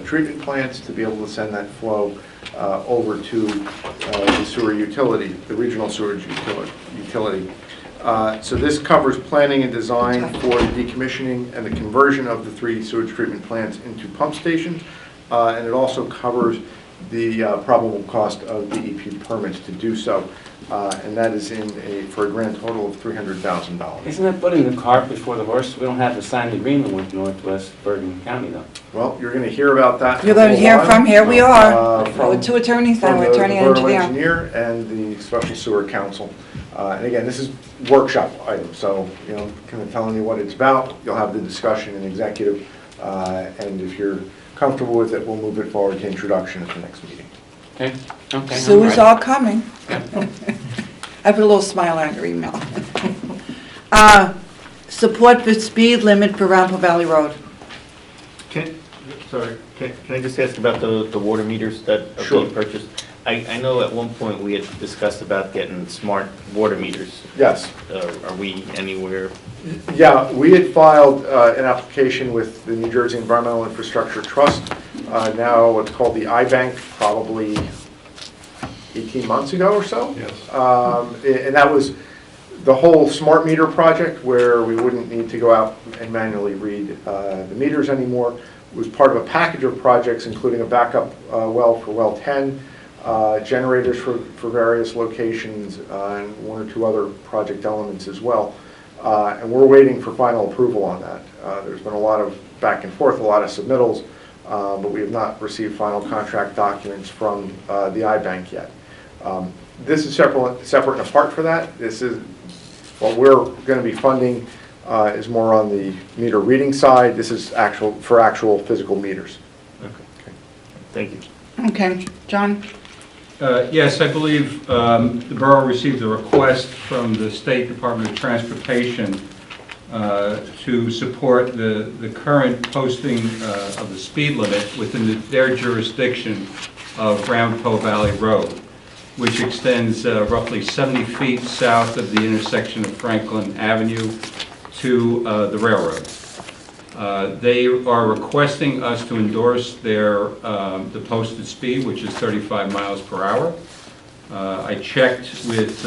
treatment plants to be able to send that flow over to the sewer utility, the regional sewage utility. So this covers planning and design for the decommissioning and the conversion of the 3 sewage treatment plants into pump stations, and it also covers the probable cost of DEP permits to do so. And that is for a grand total of $300,000. Isn't that putting the cart before the horse? We don't have a signed agreement with Northwest Bergen County, though. Well, you're going to hear about that. You're going to hear from, here we are, with 2 attorneys and an attorney the engineer. engineer and the Special Sewer Council. And again, this is workshop item, so kind of telling you what it's about. You'll have the discussion in executive, and if you're comfortable with it, we'll move it forward to introduction at the next meeting. Okay. Okay. Sewer's all coming. I put a little smile on your email. Support for speed limit for Ramapo Valley Road. Can I just ask about the water meters that are being purchased? I know at one point we had discussed about getting smart water meters. Yes. Are we anywhere? Yeah, we had filed an application with the New Jersey Environmental Infrastructure Trust, now what's called the iBank, probably 18 months ago or so. Yes. And that was the whole smart meter project where we wouldn't need to go out and manually read the meters anymore. It was part of a package of projects, including a backup well for well 10, generators for various locations, and 1 or 2 other project elements as well. And we're waiting for final approval on that. There's been a lot of back and forth, a lot of submittals, but we have not received final contract documents from the iBank yet. This is separate and apart for that. This is what we're going to be funding is more on the meter reading side. This is for actual physical meters. Okay. Thank you. Okay, John? Yes, I believe the borough received a request from the State Department of Transportation to support the current posting of the speed limit within their jurisdiction of Ramapo Valley Road, which extends roughly 70 feet south of the intersection of Franklin Avenue to the railroad. They are requesting us to endorse the posted speed, which is 35 miles per hour. I checked with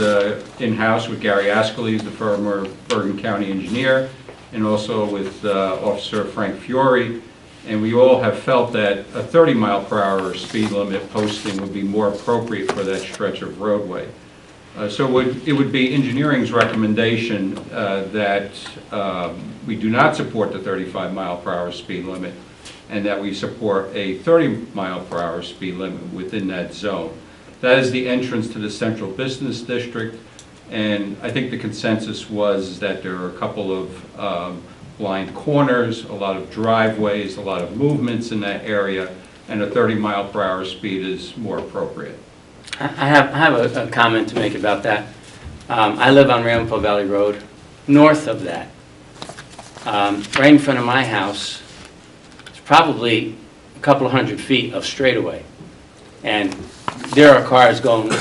in-house with Gary Askeles, the former Bergen County engineer, and also with Officer Frank Fiore, and we all have felt that a 30 mile per hour speed limit posting would be more appropriate for that stretch of roadway. So it would be engineering's recommendation that we do not support the 35 mile per hour speed limit, and that we support a 30 mile per hour speed limit within that zone. That is the entrance to the central business district, and I think the consensus was that there are a couple of blind corners, a lot of driveways, a lot of movements in that area, and a 30-mile-per-hour speed is more appropriate. I have a comment to make about that. I live on Ramapo Valley Road. North of that, right in front of my house, it's probably a couple of 100 feet of straightaway. And there are cars going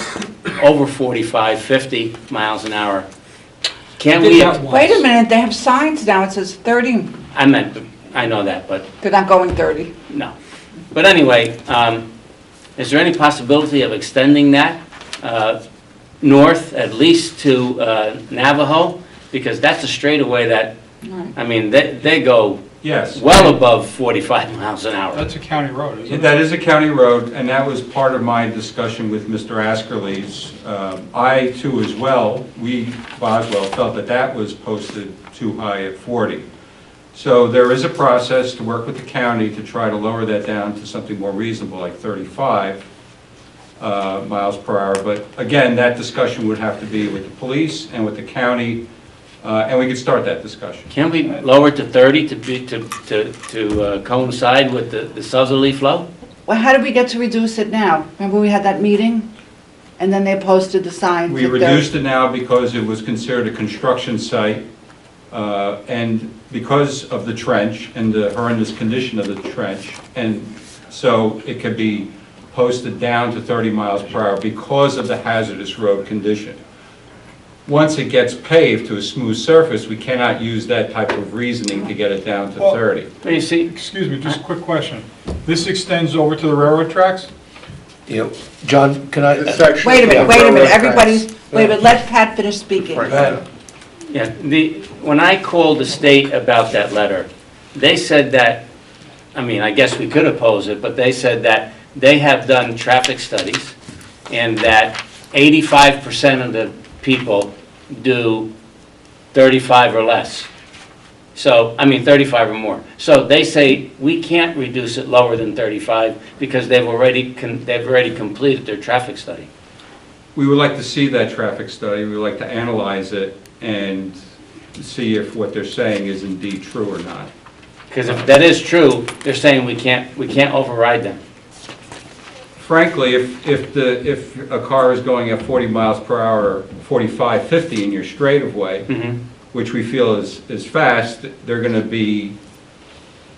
over 45, 50 miles an hour. Can't we? Wait a minute, they have signs now, it says 30. I know that, but They're not going 30. no. But anyway, is there any possibility of extending that north, at least to Navajo? Because that's a straightaway that, I mean, they go Yes. well above 45 miles an hour. That's a county road, isn't it? That is a county road, and that was part of my discussion with Mr. Askerly's. I, too, as well, Boswell, felt that that was posted too high at 40. So there is a process to work with the county to try to lower that down to something more reasonable, like 35 miles per hour. But again, that discussion would have to be with the police and with the county, and we could start that discussion. Can we lower it to 30 to coincide with the southerly flow? Well, how did we get to reduce it now? Remember we had that meeting? And then they posted the sign. We reduced it now because it was considered a construction site, and because of the trench and the horrendous condition of the trench, and so it could be posted down to 30 miles per hour because of the hazardous road condition. Once it gets paved to a smooth surface, we cannot use that type of reasoning to get it down to 30. But you see, Excuse me, just a quick question. This extends over to the railroad tracks? Yeah, John, can I? Wait a minute, everybody's, wait a minute, let Pat finish speaking. yeah, when I called the state about that letter, they said that, I mean, I guess we could oppose it, but they said that they have done traffic studies and that 85% of the people do 35 or less. So, I mean 35 or more. So they say we can't reduce it lower than 35 because they've already completed their traffic study. We would like to see that traffic study. We would like to analyze it and see if what they're saying is indeed true or not. Because if that is true, they're saying we can't override them. Frankly, if a car is going at 40 miles per hour, 45, 50 in your straightaway, which we feel is fast, they're going to be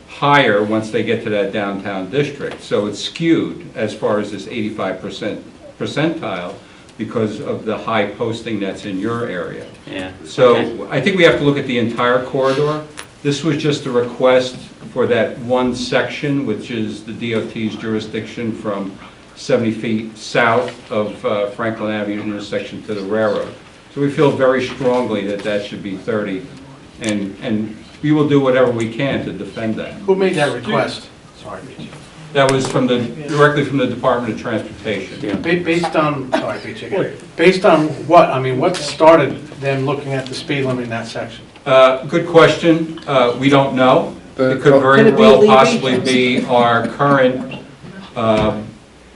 higher once they get to that downtown district. So it's skewed as far as this 85% percentile because of the high posting that's in your area. Yeah. So Okay. I think we have to look at the entire corridor. This was just a request for that one section, which is the DOT's jurisdiction from 70 feet south of Franklin Avenue intersection to the railroad. So we feel very strongly that that should be 30, and we will do whatever we can to defend that. Who made that request? Sorry. That was directly from the Department of Transportation. Based on, based on what? I mean, what started them looking at the speed limit in that section? Good question. We don't know. It could Could very it be well illegal? possibly be our current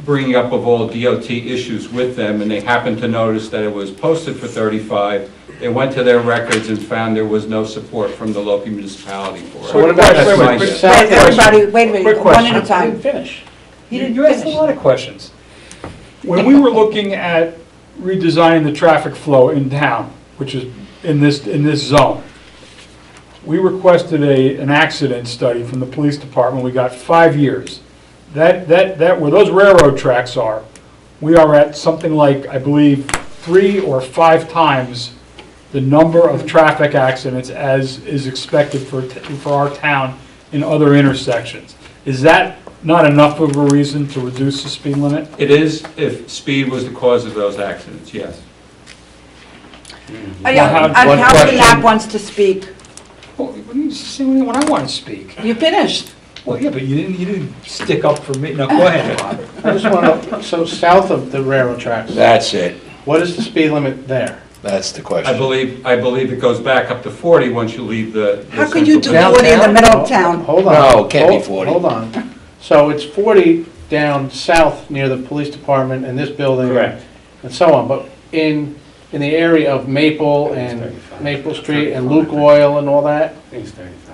bringing up of all DOT issues with them, and they happened to notice that it was posted for 35. They went to their records and found there was no support from the local municipality for it. So what about That's my quick guess. south Everybody, wait a Quick minute, one question. at a time. Finish. You asked a lot of questions. When we were looking at redesigning the traffic flow in town, which is in this zone, we requested an accident study from the police department. We got 5 years. That where those railroad tracks are, we are at something like, I believe, 3 or 5 times the number of traffic accidents as is expected for our town in other intersections. Is that not enough of a reason to reduce the speed limit? It is if speed was the cause of those accidents, yes. Councilman Knapp wants to speak. Well, when I want to speak. You finished. Well, yeah, but you didn't stick up for me. No, go ahead, Bob. I just want to, so south of the railroad tracks, That's it. what is the speed limit there? That's the question. I believe it goes back up to 40 once you leave the How could you do central 40 in the middle of town? Hold on. No, it can't be 40. Hold on. So it's 40 down south near the police department and this building. Correct. And so on, but in the area of Maple and Maple Street and Luke Oil and all that?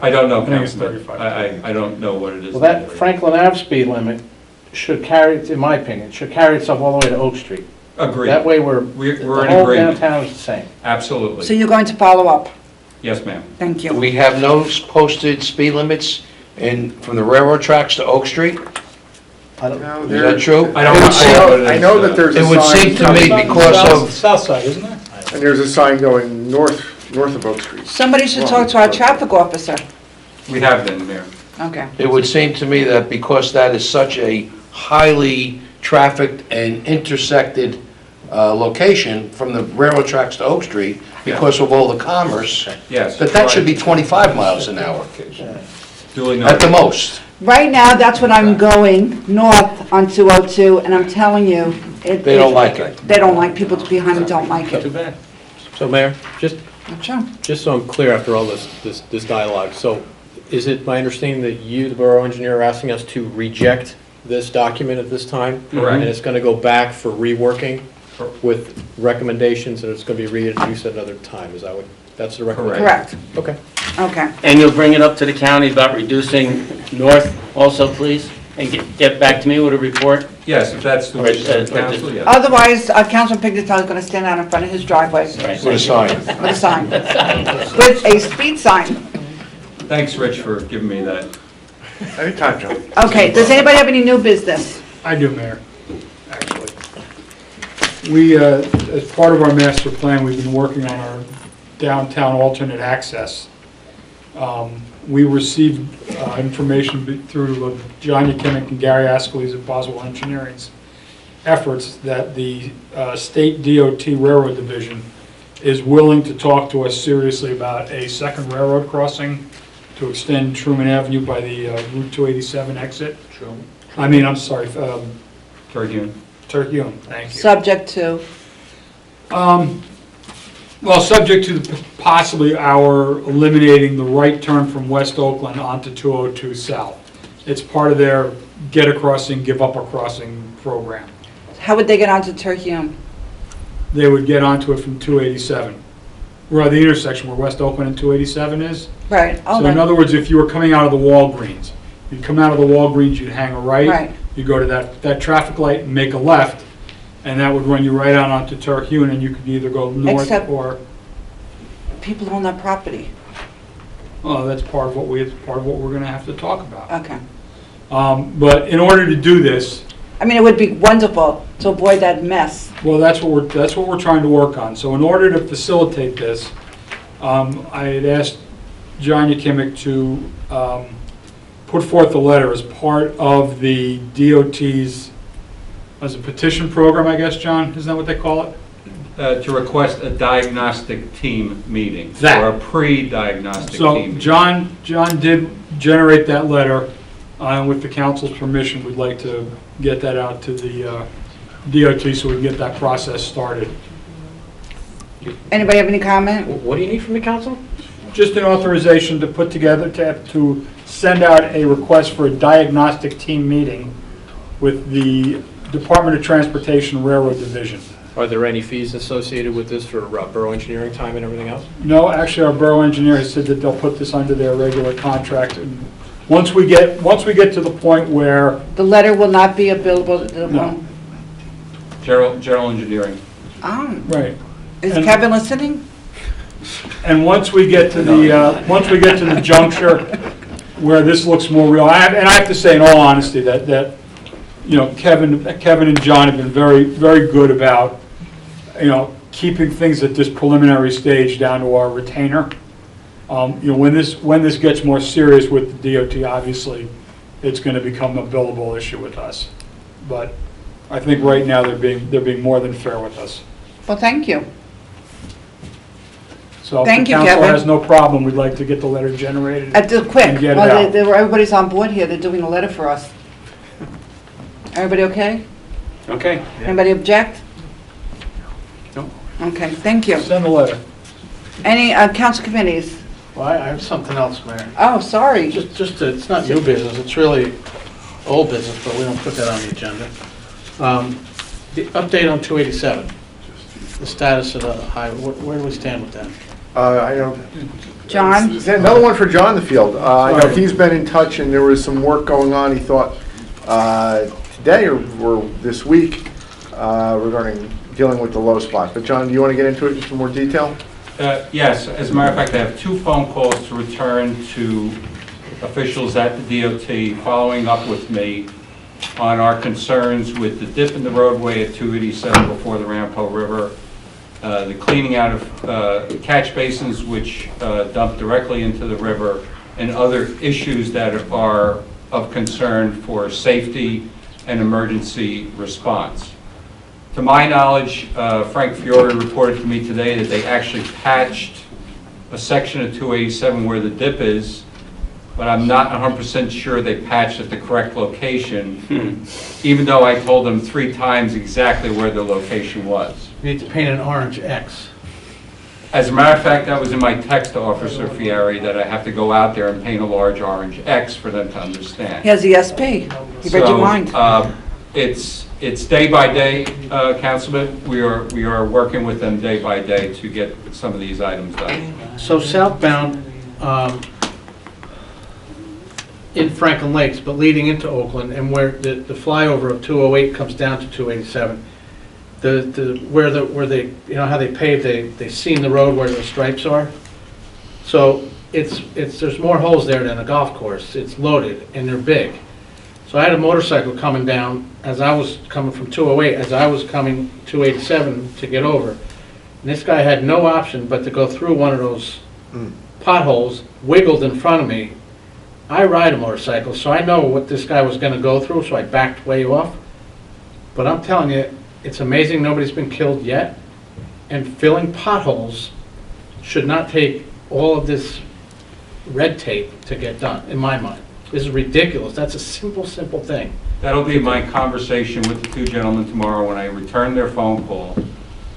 I don't know, I think it's Councilman. 35. I don't know what it is. Well, that Franklin Ave speed limit should carry, in my opinion, should carry itself all the way to Oak Street. Agreed. That way We're the in whole agreement. downtown is the same. Absolutely. So you're going to follow up? Yes, ma'am. Thank you. We have no posted speed limits from the railroad tracks to Oak Street? No, Is there- that true? I don't know what it I is. know that there's a It sign. would seem to me because of, South side, isn't there? And there's a sign going north of Oak Street. Somebody should talk to our traffic officer. We have been, Mayor. Okay. it would seem to me that because that is such a highly trafficked and intersected location from the railroad tracks to Oak Street, because of all the commerce, Yes. that should be 25 miles an hour Duly at the noted. most. Right now, that's when I'm going north on 202, and I'm telling you. They don't like it. They don't like, people behind me don't like Too it. bad. So Mayor, just Sure. so I'm clear after all this dialogue, so is it my understanding that you, the borough engineer, are asking us to reject this document at this time? Correct. And it's going to go back for reworking with recommendations, and it's going to be reintroduced at another time? Is that what, that's the recommendation? Correct. Okay. Okay. And you'll bring it up to the county about reducing north also, please? And get back to me with a report? Yes, if that's the Or, wish of the uh, council, yes. Otherwise, Councilman Pignatelli is going to stand out in front of his driveway Right. With a sign. with a sign, with a speed sign. Thanks, Rich, for giving me that. Anytime, John. Okay, does anybody have any new business? I do, Mayor, actually. We, as part of our master plan, we've been working on our downtown alternate access. We received information through John Yakimic and Gary Ascalese of Boswell Engineering's efforts that the State DOT Railroad Division is willing to talk to us seriously about a second railroad crossing to extend Truman Avenue by the Route 287 exit. I'm sorry, Terhune. Terhune, thank you. Subject to, Well, subject to possibly our eliminating the right turn from West Oakland onto 202 South. It's part of their get a crossing, give up a crossing program. how would they get onto Terhune? They would get onto it from 287. We're at the intersection where West Oakland and 287 is. Right. Oh, So in then- other words, if you were coming out of the Walgreens, you'd come out of the Walgreens, you'd hang a right. Right. You'd go to that traffic light and make a left, and that would run you right out onto Terhune, and you could either go north Except- or, People own that property. oh, that's part of what we're gonna have to talk about. Okay. But in order to do this, I mean, it would be wonderful to avoid that mess. well, that's what we're trying to work on. So in order to facilitate this, I had asked John Yakimic to put forth a letter as part of the DOT's, as a petition program, I guess, John, isn't that what they call it? To request a diagnostic team meeting. That. Or a pre-diagnostic So team. John did generate that letter, and with the council's permission, we'd like to get that out to the DOT so we can get that process started. Anybody have any comment? What do you need from the council? Just an authorization to put together, to send out a request for a diagnostic team meeting with the Department of Transportation Railroad Division. Are there any fees associated with this for borough engineering time and everything else? No, actually, our borough engineer has said that they'll put this under their regular contract. And once we get to the point where, The letter will not be available. No. General engineering. Oh, right, is And- Kevin listening? and once we get to the juncture where this looks more real, I have to say in all honesty that you know, Kevin and John have been very, very good about, you know, keeping things at this preliminary stage down to our retainer. You know, when this gets more serious with the DOT, obviously, it's going to become a billable issue with us. But I think right now they're being more than fair with us. Well, thank you. So if Thank the you, council Kevin. has no problem, we'd like to get the letter generated. Quick, And get it well, out. everybody's on board here, they're doing a letter for us. Everybody okay? Okay. Anybody object? No. Okay, thank you. Send the letter. Any council committees? Well, I have something else, Mayor. Oh, sorry. It's not new business, it's really old business, but we don't put that on the agenda. The update on 287, the status of the highway, where do we stand with that? I know. John? Another one for John in the field. I know he's been in touch, and there was some work going on, he thought, today or this week regarding dealing with the low spot. But John, do you want to get into it in some more detail? Yes, as a matter of fact, I have 2 phone calls to return to officials at the DOT following up with me on our concerns with the dip in the roadway at 287 before the Rampo River, the cleaning out of catch basins which dump directly into the river, and other issues that are of concern for safety and emergency response. To my knowledge, Frank Fiore reported to me today that they actually patched a section of 287 where the dip is, but I'm not 100% sure they patched at the correct location, even though I told them 3 times exactly where the location was. You need to paint an orange X. As a matter of fact, that was in my text to Officer Fieri, that I have to go out there and paint a large orange X for them to understand. He has the SP. He read your mind. It's day by day, Councilman. We are working with them day by day to get some of these items done. So southbound in Franklin Lakes, but leading into Oakland, and where the flyover of 208 comes down to 287, where they, you know how they pave, they seam the road where the stripes are. So there's more holes there than a golf course. It's loaded and they're big. So I had a motorcycle coming down as I was coming from 208, as I was coming 287 to get over. And this guy had no option but to go through one of those potholes, wiggled in front of me. I ride a motorcycle, so I know what this guy was going to go through, so I backed way off. But I'm telling you, it's amazing nobody's been killed yet. And filling potholes should not take all of this red tape to get done, in my mind. This is ridiculous. That's a simple thing. That'll be my conversation with the 2 gentlemen tomorrow when I return their phone call.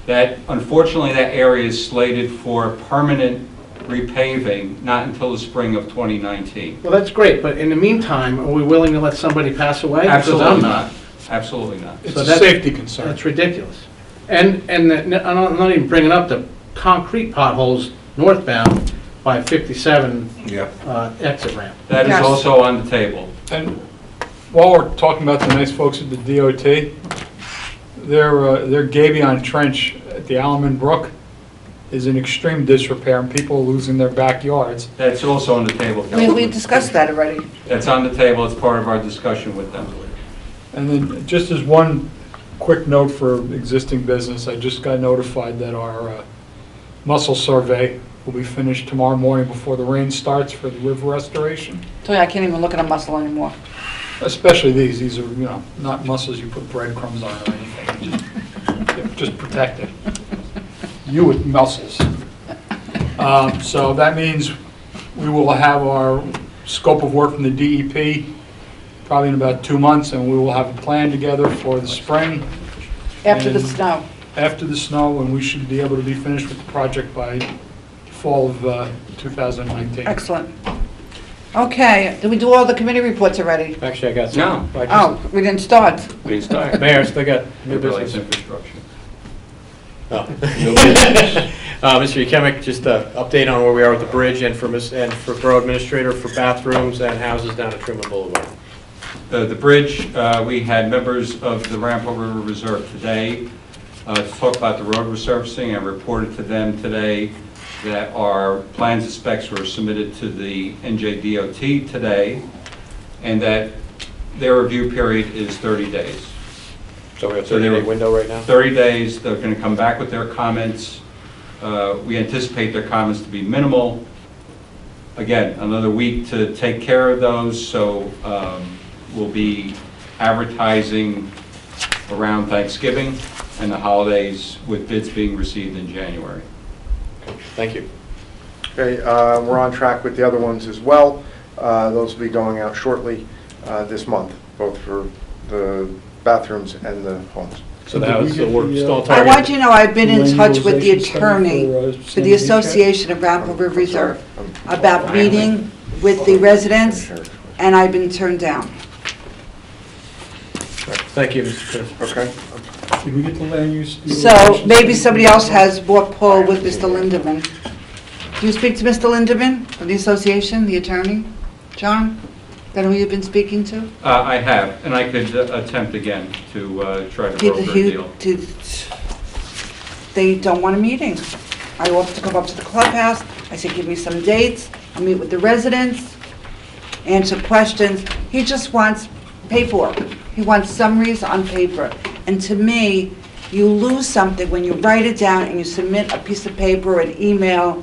That unfortunately that area is slated for permanent repaving, not until the spring of 2019. Well, that's great, but in the meantime, are we willing to let somebody pass away? Absolutely Because I'm not. Absolutely not. It's a safety concern. That's ridiculous. And I'm not even bringing up the concrete potholes northbound by 57 exit ramp. That is also on the table. And while we're talking about the nice folks at the DOT, their Gabion Trench at the Alaman Brook is in extreme disrepair, and people are losing their backyards. That's also on the table. We discussed that already. That's on the table. It's part of our discussion with them. And then just as one quick note for existing business, I just got notified that our mussel survey will be finished tomorrow morning before the rain starts for the river restoration. So I can't even look at a mussel anymore. Especially these. These are, not mussels you put breadcrumbs on or anything. Just protected. You with mussels. So that means we will have our scope of work from the DEP probably in about 2 months, and we will have a plan together for the spring. After the snow. After the snow, and we should be able to be finished with the project by fall of 2019. Excellent. Okay, did we do all the committee reports already? Actually, I got some. No. Oh, we didn't start. We didn't start. Mayor, still got new Relates business. infrastructure. Oh. Mr. Yukemic, just an update on where we are with the bridge and for Borough Administrator for bathrooms and houses down at Truman Boulevard. The bridge, we had members of the Rampo River Reserve today to talk about the road resurfacing. I reported to them today that our plans and specs were submitted to the NJDOT today, and that their review period is 30 days. So we have a 30-day window right now? 30 days. They're going to come back with their comments. We anticipate their comments to be minimal. Again, another week to take care of those, so we'll be advertising around Thanksgiving and the holidays with bids being received in January. Thank you. Okay, we're on track with the other ones as well. Those will be going out shortly this month, both for the bathrooms and the homes. So that was, so we're still on I target. want you to know I've been in touch with the attorney for the Association of Rampo River Reserve about meeting with the residents, and I've been turned down. Thank you, Mr. Chair. Okay. Did we get the land use? So maybe somebody else has bought Paul with Mr. Lindeman. Do you speak to Mr. Lindeman of the association, the attorney? John? That who you've been speaking to? I have, and I could attempt again to try to broker a deal. They don't want a meeting. I offered to come up to the clubhouse. I said, give me some dates. I'll meet with the residents, answer questions. He just wants paperwork. He wants summaries on paper. And to me, you lose something when you write it down and you submit a piece of paper or an email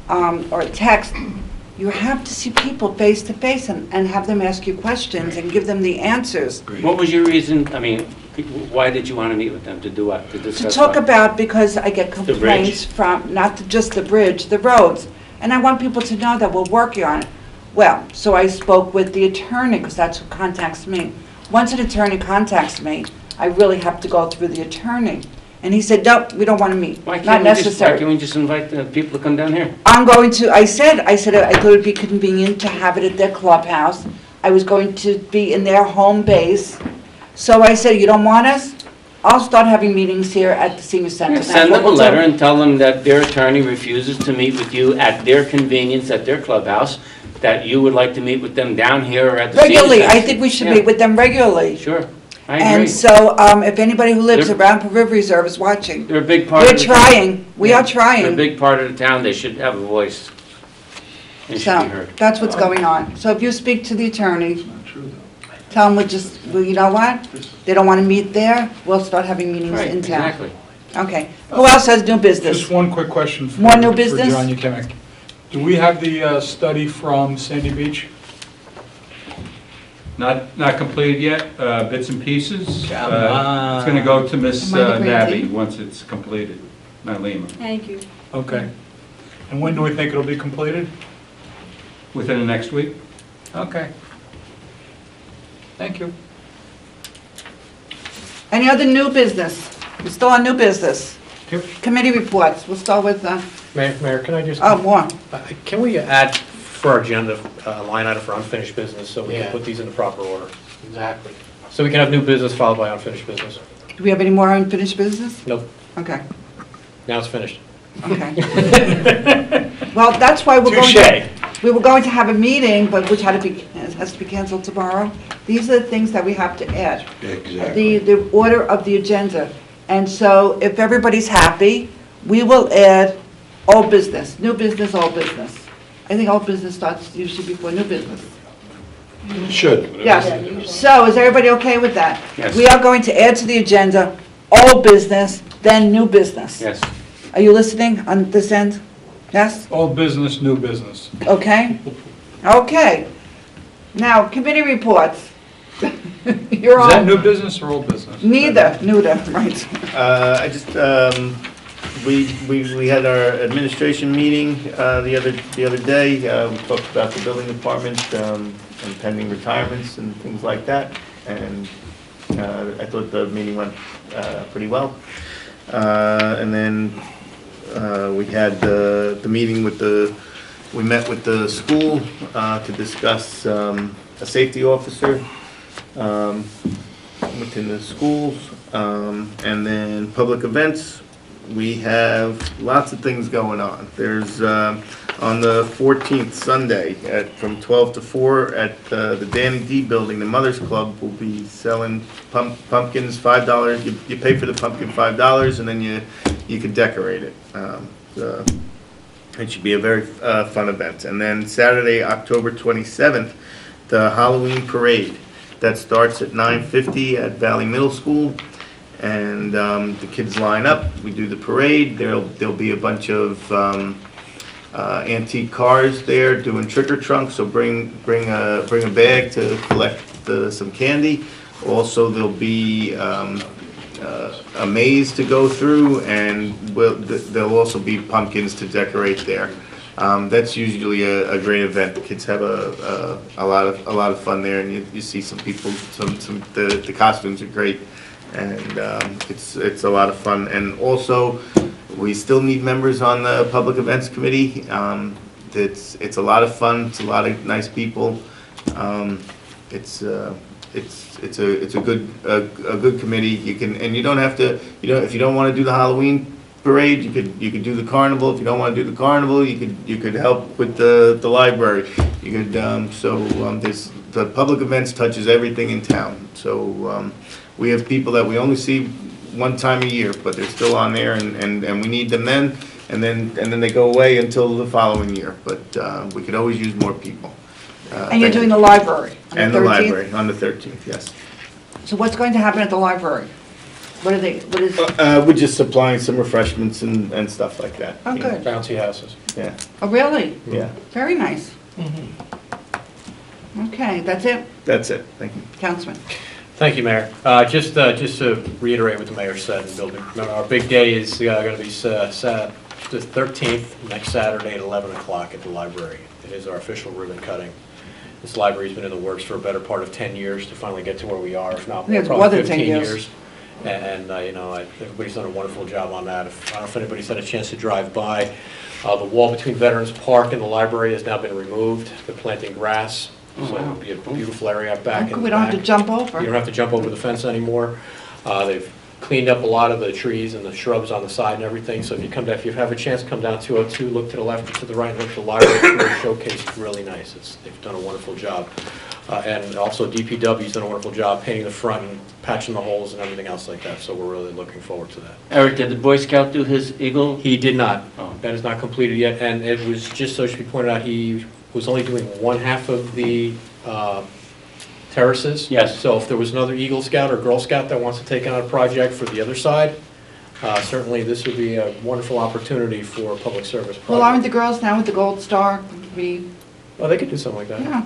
or a text. You have to see people face to face and have them ask you questions and give them the answers. What was your reason, I mean, why did you want to meet with them? To do what? To To discuss talk what? about, because I get bridge? complaints from, just the bridge, the roads. And I want people to know that we're working on it. Well, so I spoke with the attorney, because that's who contacts me. Once an attorney contacts me, I really have to go through the attorney. And he said, no, we don't want to meet, Why not can't we just, why necessary. can't we just invite the people to come down here? I'm going to, I said I thought it'd be convenient to have it at their clubhouse. I was going to be in their home base. So I said, you don't want us? I'll start having meetings here at the senior center. That's Send what them a we'll do. letter and tell them that their attorney refuses to meet with you at their convenience, at their clubhouse, that you would like to meet with them down here or at the senior center. Regularly, I think we should Yeah. meet with them regularly. Sure, I agree. And so, if anybody who lives They're- around Peru River Reserve is watching, They're a big part we're of the town. trying, we are They're a trying. big part of the town, they should have a voice. They should be So, heard. that's what's going on. So if you speak to the attorney, tell them well, you know what? They don't want to meet there, we'll start having meetings Right, in town. exactly. Okay. Who else has new business? Just one quick question for More new for business? John Ukemic. Do we have the study from Sandy Beach? Not completed yet, bits and pieces. Come It's going to go to Miss Am I the Nabby grantee? once it's completed, not Lima. Thank you. Okay. And when do we think it'll be completed? Within the next week. Okay. Thank you. Any other new business? We're still on new business. Yep. Committee reports, we'll start with, Mayor, can I just? more. Can we add for our agenda a line item for unfinished business so we Yeah. can put these in the proper order? Exactly. So we can have new business followed by unfinished business? Do we have any more unfinished business? Nope, Okay, now it's finished. okay. Well, that's why we were going to have a meeting, but which has to be canceled tomorrow. These are the things that we have to add. Exactly. The order of the agenda. And so if everybody's happy, we will add old business, new business, old business. I think old business starts usually before new business. Should. Yes. So is everybody okay with that? Yes. We are going to add to the agenda old business, then new business. Yes. Are you listening on this end? Yes? Old business, new business. Okay? Okay. Now, committee reports. You're Is that on. new business or old business? Neither, right. I just, we had our administration meeting the other day. We talked about the building department and pending retirements and things like that. And I thought the meeting went pretty well. And then we had the meeting we met with the school to discuss a safety officer within the schools. And then public events, we have lots of things going on. There's, on the 14th, Sunday, from 12 to 4, at the Danny D Building, the Mothers Club will be selling pumpkins, $5. You pay for the pumpkin $5, and then you can decorate it. It should be a very fun event. And then Saturday, October 27th, the Halloween Parade. That starts at 9:50 at Valley Middle School. And the kids line up, we do the parade, there'll be a bunch of antique cars there doing trick or trunk, so bring a bag to collect some candy. Also, there'll be a maze to go through, and there'll also be pumpkins to decorate there. That's usually a great event. The kids have a lot of fun there, and you see some people, the costumes are great. And it's a lot of fun. And also, we still need members on the Public Events Committee. It's a lot of fun. It's a lot of nice people. It's it's a good committee. You can, and you don't have to, if you don't want to do the Halloween parade, you could do the carnival. If you don't want to do the carnival, you could help with the library. You could, there's, the public events touches everything in town. So we have people that we only see one time a year, but they're still on there, and we need them then, and then they go away until the following year. But we could always use more people. And you're doing the library on the 13th? And the library on the 13th, yes. So what's going to happen at the library? What is? We're just supplying some refreshments and stuff like that. Oh, good. Bouncy houses. Yeah. Oh, really? Yeah. Very nice. Okay, that's it? That's it. Thank you. Councilman? Thank you, Mayor. Just to reiterate what the mayor said, remember, our big day is going to be the 13th, next Saturday at 11 o'clock at the library. It is our official ribbon cutting. This library's been in the works for a better part of 10 years to finally get to where we are, if not more, probably 15 years. And everybody's done a wonderful job on that. I don't know if anybody's had a chance to drive by. The wall between Veterans Park and the library has now been removed. They're planting grass. So it'll be a beautiful area out back. We don't have to jump over. You don't have to jump over the fence anymore. They've cleaned up a lot of the trees and the shrubs on the side and everything. So if you have a chance, come down 202, look to the left or to the right, and look at the library. It's really showcased really nice. They've done a wonderful job. And also DPW's done a wonderful job painting the front and patching the holes and everything else like that. So we're really looking forward to that. Eric, did the Boy Scout do his eagle? He did not. Oh. That is not completed yet. And it was just so it should be pointed out, he was only doing one half of the terraces. Yes. So if there was another Eagle Scout or Girl Scout that wants to take on a project for the other side, certainly this would be a wonderful opportunity for a public service project. Well, aren't the girls now with the Gold Star? Oh, they could do something like that. Yeah.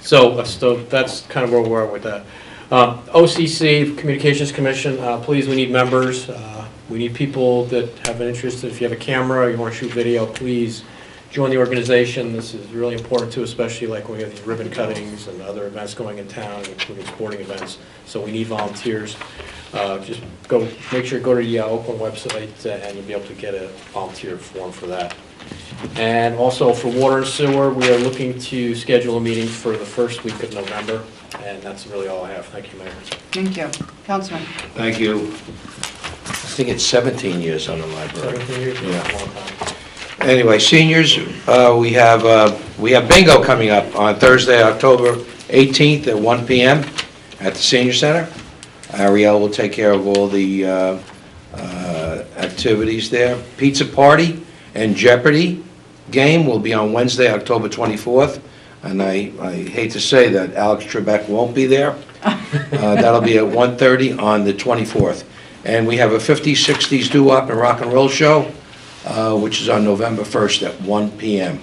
So that's kind of where we are with that. OCC, Communications Commission, please, we need members. We need people that have an interest. If you have a camera or you want to shoot video, please join the organization. This is really important too, especially like when we have these ribbon cuttings and other events going in town, including sporting events. So we need volunteers. Just make sure to go to the Oakland website and you'll be able to get a volunteer form for that. And also for water and sewer, we are looking to schedule a meeting for the first week of November. And that's really all I have. Thank you, Mayor. Thank you. Councilman? Thank you. I think it's 17 years on the library. 17 years? Yeah. A long time. Anyway, seniors, we have bingo coming up on Thursday, October 18th at 1 p.m. at the Senior Center. Ariel will take care of all the activities there. Pizza party and Jeopardy game will be on Wednesday, October 24th. And I hate to say that Alex Trebek won't be there. That'll be at 1:30 on the 24th. And we have a 50s, 60s doo-wop and rock and roll show, which is on November 1st at 1 p.m.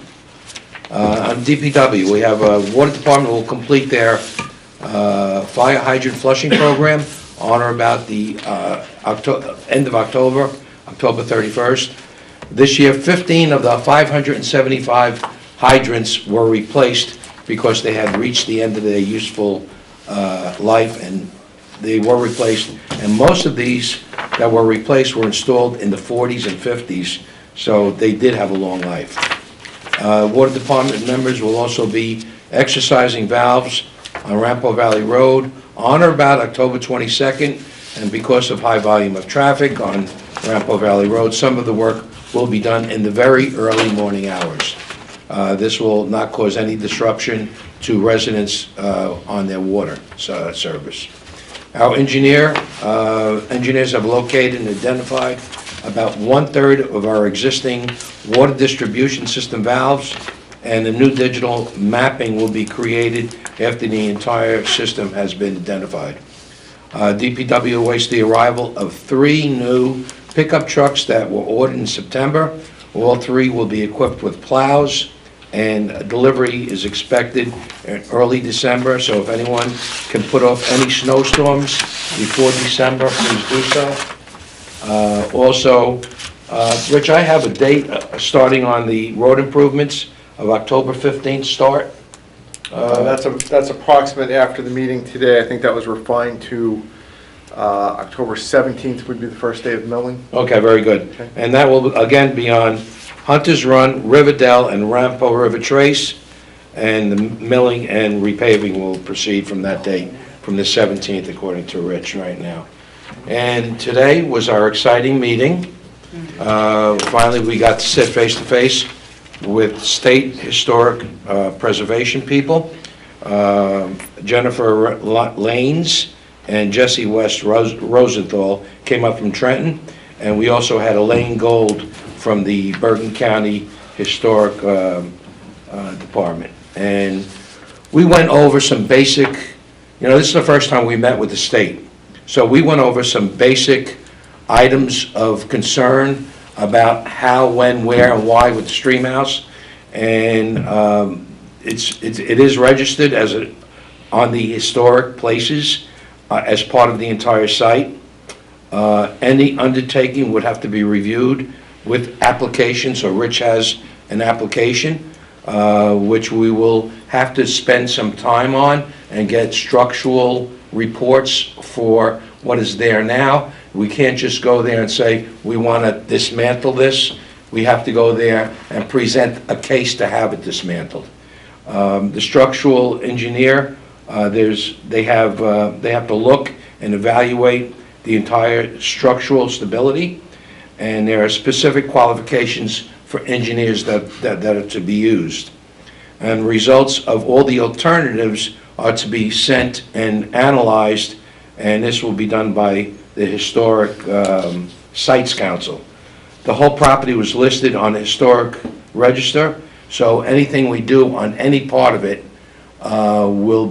On DPW, we have a water department will complete their fire hydrant flushing program on or about the end of October, October 31st. This year, 15 of the 575 hydrants were replaced because they had reached the end of their useful life, and they were replaced. And most of these that were replaced were installed in the 40s and 50s, so they did have a long life. Water department members will also be exercising valves on Rampo Valley Road on or about October 22nd, and because of high volume of traffic on Rampo Valley Road, some of the work will be done in the very early morning hours. This will not cause any disruption to residents on their water service. Our engineers have located and identified about 1/3 of our existing water distribution system valves, and a new digital mapping will be created after the entire system has been identified. DPW awaits the arrival of 3 new pickup trucks that were ordered in September. All 3 will be equipped with plows, and delivery is expected in early December, so if anyone can put off any snowstorms before December, please do so. Also, Rich, I have a date starting on the road improvements of October 15th start. That's approximate after the meeting today. I think that was refined to October 17th would be the first day of milling. Okay, very good. Okay. And that will again be on Hunter's Run, Riverdale, and Rampo River Trace. and the milling and repaving will proceed from that date, from the 17th, according to Rich right now. And today was our exciting meeting. Finally, we got to sit face-to-face with state historic preservation people. Jennifer Lanes and Jesse West Rosenthal came up from Trenton, and we also had Elaine Gold from the Bergen County Historic Department. And we went over some basic, this is the first time we met with the state. So we went over some basic items of concern about how, when, where, and why with the stream house. And it is registered as on the historic places as part of the entire site. Any undertaking would have to be reviewed with application. So Rich has an application, which we will have to spend some time on and get structural reports for what is there now. We can't just go there and say, we want to dismantle this. We have to go there and present a case to have it dismantled. The structural engineer, they have to look and evaluate the entire structural stability, and there are specific qualifications for engineers that are to be used. And results of all the alternatives are to be sent and analyzed, and this will be done by the Historic Sites Council. The whole property was listed on the Historic Register, so anything we do on any part of it will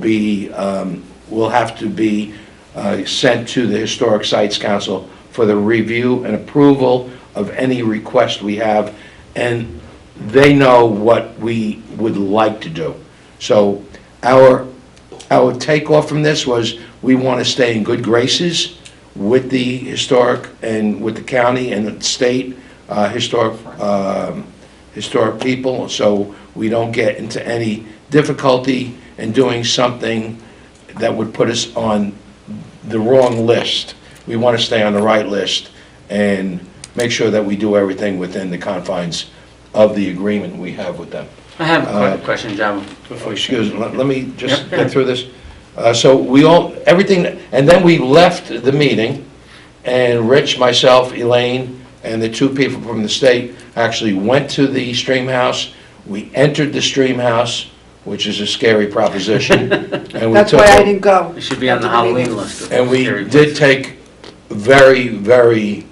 have to be sent to the Historic Sites Council for the review and approval of any request we have, and they know what we would like to do. So our takeoff from this was we want to stay in good graces with the historic and with the county and the state historic people, so we don't get into any difficulty in doing something that would put us on the wrong list. We want to stay on the right list and make sure that we do everything within the confines of the agreement we have with them. I have a quick question, John. Excuse me, let me just get through this. So everything, and then we left the meeting, and Rich, myself, Elaine, and the two people from the state actually went to the stream house. We entered the stream house, which is a scary proposition. And That's why I didn't go. It should be on the Halloween list. And we did take very, very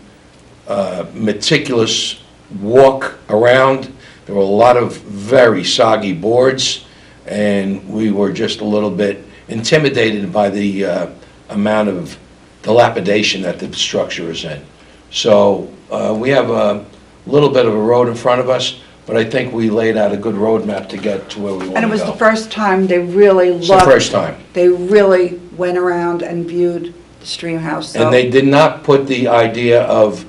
meticulous walk around. There were a lot of very soggy boards, and we were just a little bit intimidated by the amount of dilapidation that the structure is in. So we have a little bit of a road in front of us, but I think we laid out a good roadmap to get to where we want to go. And it was the first time they really looked. It's the first time. They really went around and viewed the stream house. So. And they did not put the idea of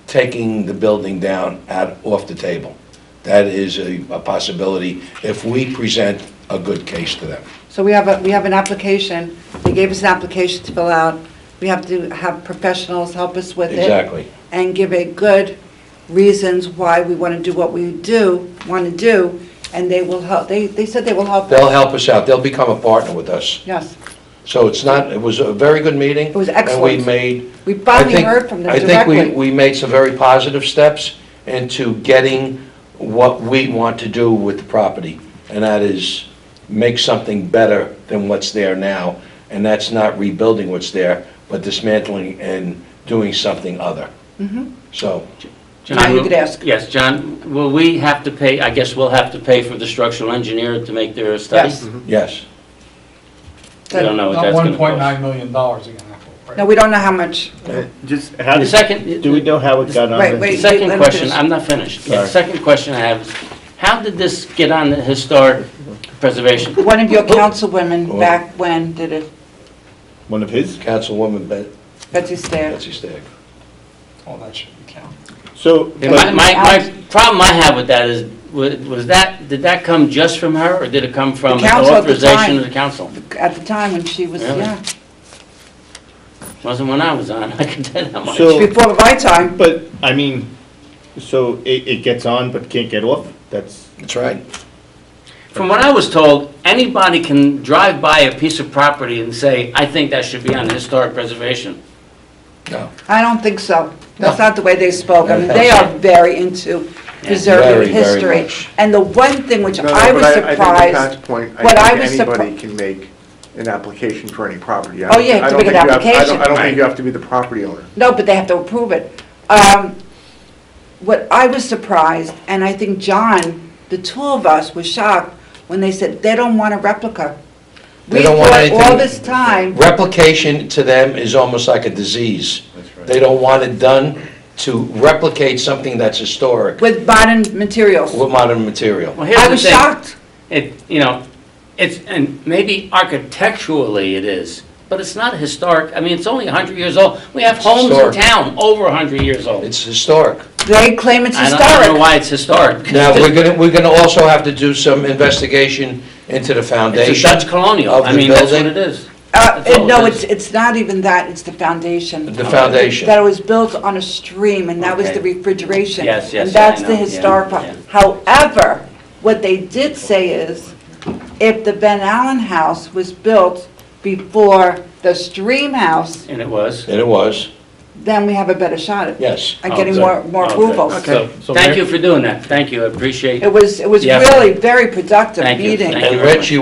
taking the building down off the table. That is a possibility if we present a good case to them. So we have an application. They gave us an application to fill out. We have to have professionals help us with it. Exactly. And give a good reasons why we want to do what we want to do, and they will help. They said they will help us. They'll help us out. They'll become a partner with us. Yes. So it was a very good meeting. It was excellent. And we finally heard from them directly. I think we made some very positive steps into getting what we want to do with the property, and that is make something better than what's there now. And that's not rebuilding what's there, but dismantling and doing something other. Mm-hmm. So. John, now you could ask. Yes, John, will we have to pay, I guess we'll have to pay for the structural engineer to make their study? Yes. Mm-hmm. Yes. I don't know what Not that's going to cost. $1.9 million again. Right? No, we don't know how much. Just how The second, do we know how it got on? Wait, the- wait. the second let me question, finish. I'm not finished. Yeah, the Sorry. second question I have is, how did this get on the historic preservation? One of your councilwomen back when did it? One of his? Councilwoman Betsy Stagg. Betsy Stagg. Oh, that shouldn't count. So, My problem I have with that is, did that come just from her, or did it come from The the council at the authorization time. of the council? At the time when she was, Really? yeah. Wasn't when I was on, I can tell you that much. So- Before my time. but, I mean, so it gets on but can't get off? That's That's right. From what I was told, anybody can drive by a piece of property and say, I think that should be on historic preservation. No. I don't think so. That's No. not the way they spoke. I mean, No. they are very into preserving Very, very history. much. And the one thing which No, I but was I think to surprised, Pat's point, what I I was think surprised. anybody can make an application for any property. Oh, yeah, you have to make an application. I don't think you have to be the property owner. No, but they have to approve it. What I was surprised, and I think John, the two of us, was shocked when they said they don't want a replica. They don't want anything. We thought all this time, Replication to them is almost like a disease. They don't want it done to replicate something that's historic with modern materials. with modern material. Well, here's I the was thing. shocked. It's, and maybe architecturally it is, but it's not historic. I mean, it's only 100 years old. We have homes in Historic. town over 100 years old. It's historic. They claim it's I don't historic. know why it's historic. Now, we're gonna also have to do some investigation into the It's foundation a Dutch colonial. of I the mean, that's what building. it is. That's all No, it is. it's not even that, it's the foundation. The foundation. That it was built on a stream, and that was Okay. the refrigeration. Yes, yes, And that's I the know, yeah, historic part. yeah. However, what they did say is, if the Van Allen house was built before the stream house, And it was. And it was, then we have a better shot at yes. at getting good. more Okay. approvals. So, thank you for doing that. Thank you, I appreciate It was Yeah. really very productive Thank you. meeting. Thank And very Rich,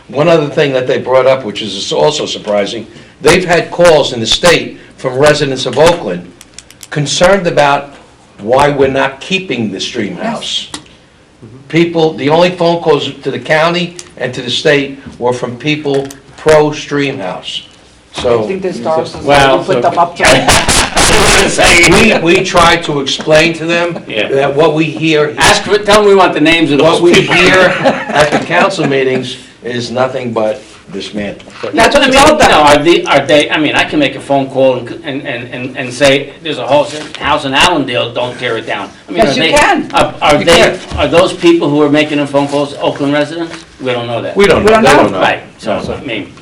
one other thing that they brought up, which is also surprising, they've had calls in the state from residents of Oakland concerned about why we're not keeping the stream house. People, the only phone calls to the county and to the state were from people pro-stream house. I So, think the Star Well, Society put them up to it. we try to explain to them Yeah. that what we hear, Tell them we want the names of those what we people. hear at the council meetings is nothing but dismantle. That's what I we mean, told them. are they, I mean, I can make a phone call and say, there's a house in Allendale, don't tear it down. I mean, Yes, are you they- can. Are You they, can. are those people who are making the phone calls Oakland residents? We don't know that. We don't We know, don't they know. don't know. Right, so, I mean,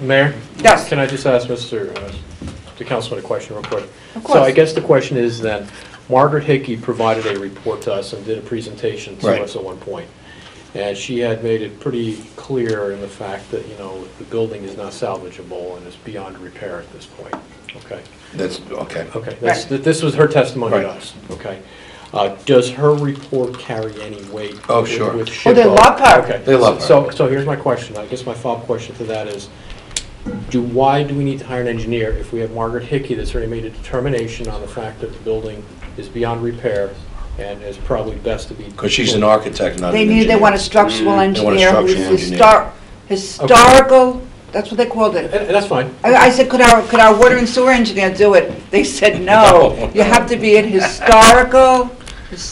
Mayor? Yes. Can I just ask the councilman a question real quick? Of course. So I guess the question is then, Margaret Hickey provided a report to us and did a presentation to Right. us at one point. And she had made it pretty clear in the fact that, the building is not salvageable and is beyond repair at this point. Okay? That's, okay. Okay, this was her testimony to Right. us, okay? Does her report carry any weight? Oh, sure. with Oh, they SHPO? love her. Okay. They love her. So here's my question, I guess my follow-up question to that is, why do we need to hire an engineer if we have Margaret Hickey that's already made a determination on the fact that the building is beyond repair and is probably best to be... Because she's an architect, not an They engineer. want a structural They want a engineer who's structural engineer. historical, that's what they called it. And that's fine. I said, could our water and sewer engineer do it? They said, no, you have to be in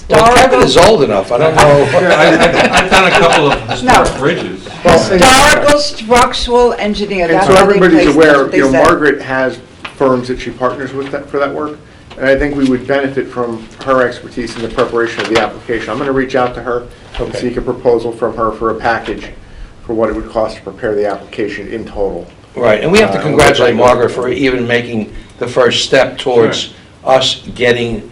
Well, Kevin is old enough, I don't know. I've done a couple of historic No. bridges. historical structural engineer, And that's so what they everybody's placed, aware, that's what they said. Margaret has firms that she partners with for that work, and I think we would benefit from her expertise in the preparation of the application. I'm going to reach out to her and Okay. seek a proposal from her for a package for what it would cost to prepare the application in total. Right, and we have to congratulate Margaret for even making the first step towards us getting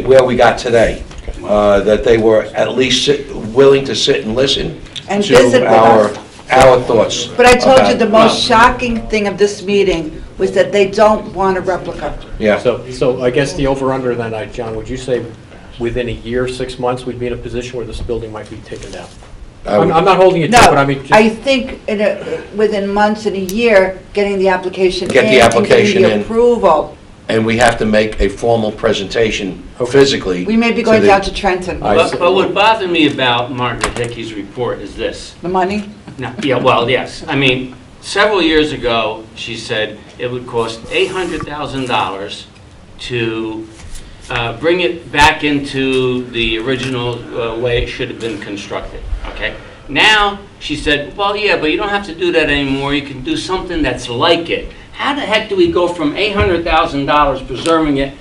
where we got today. That they were at least willing to sit and listen And visit to with us. our thoughts. But I told you about- the most shocking thing of this meeting was that they don't want a replica. Yeah. So I guess the over-under then, John, would you say within a year, 6 months, we'd be in a position where this building might be taken down? I'm not holding you to it, but I mean... No, I think within months and a year, getting the application in. Get the application and getting in. the approval. And we have to make a formal presentation physically. We may be going down to Trenton. but what bothered me about Margaret Hickey's report is this. The money? No, yeah, well, yes. I mean, several years ago, she said it would cost $800,000 to bring it back into the original way it should have been constructed, okay? Now, she said, well, yeah, but you don't have to do that anymore. You can do something that's like it. How the heck do we go from $800,000 preserving it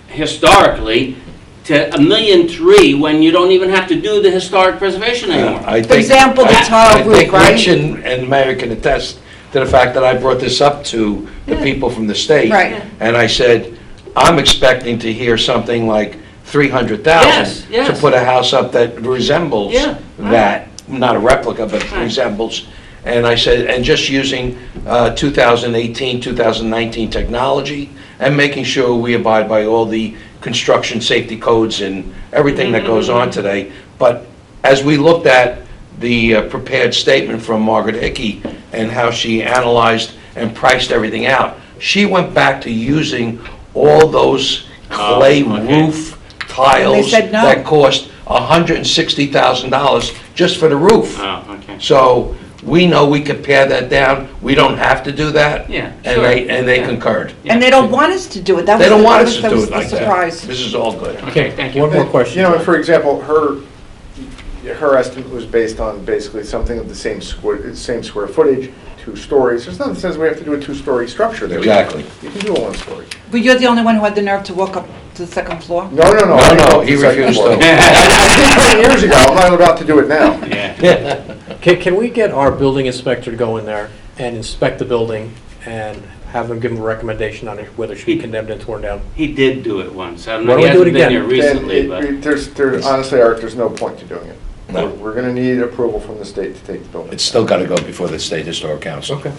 historically to $1.3 million when you don't even have to do the historic preservation anymore? For example, the tile roof, I think right? Rich and Mayor can attest to the fact that I brought this up to the people from the state. Right. And I said, I'm expecting to hear something like $300,000 Yes, yes. to put a house up that resembles Yeah, that. not a replica, but resembles. And I said, and just using 2018, 2019 technology, and making sure we abide by all the construction safety codes and everything that goes on today. But as we looked at the prepared statement from Margaret Hickey and how she analyzed and priced everything out, she went back to using all those clay roof tiles said no. that cost $160,000 just for the roof. Oh, okay. So we know we could pare that down. We don't have to do that. Yeah, And sure. they concurred. And they don't want us to do it. That They was don't the- want that us was- to that do was it the like that. surprise. This is all good. Okay, thank you. One more question. You know, for example, her estimate was based on basically something of the same square footage, 2 stories. There's nothing that says we have to do a 2 story structure there. Exactly. You can do a 1 story. But you're the only one who had the nerve to walk up to the second floor? No, I No, didn't he go to the second refused floor. to. I did 20 years ago, I'm not about to do it now. Yeah. Can we get our building inspector to go in there and inspect the building and have them give him a recommendation on whether it should be condemned and torn down? He did do it once. I don't Why know, don't he we do it hasn't been here again? recently, but. There's honestly, Art, there's no point to doing it. No. We're going to need approval from the state to take the building. It's still got to go before the State Historic Council. Okay.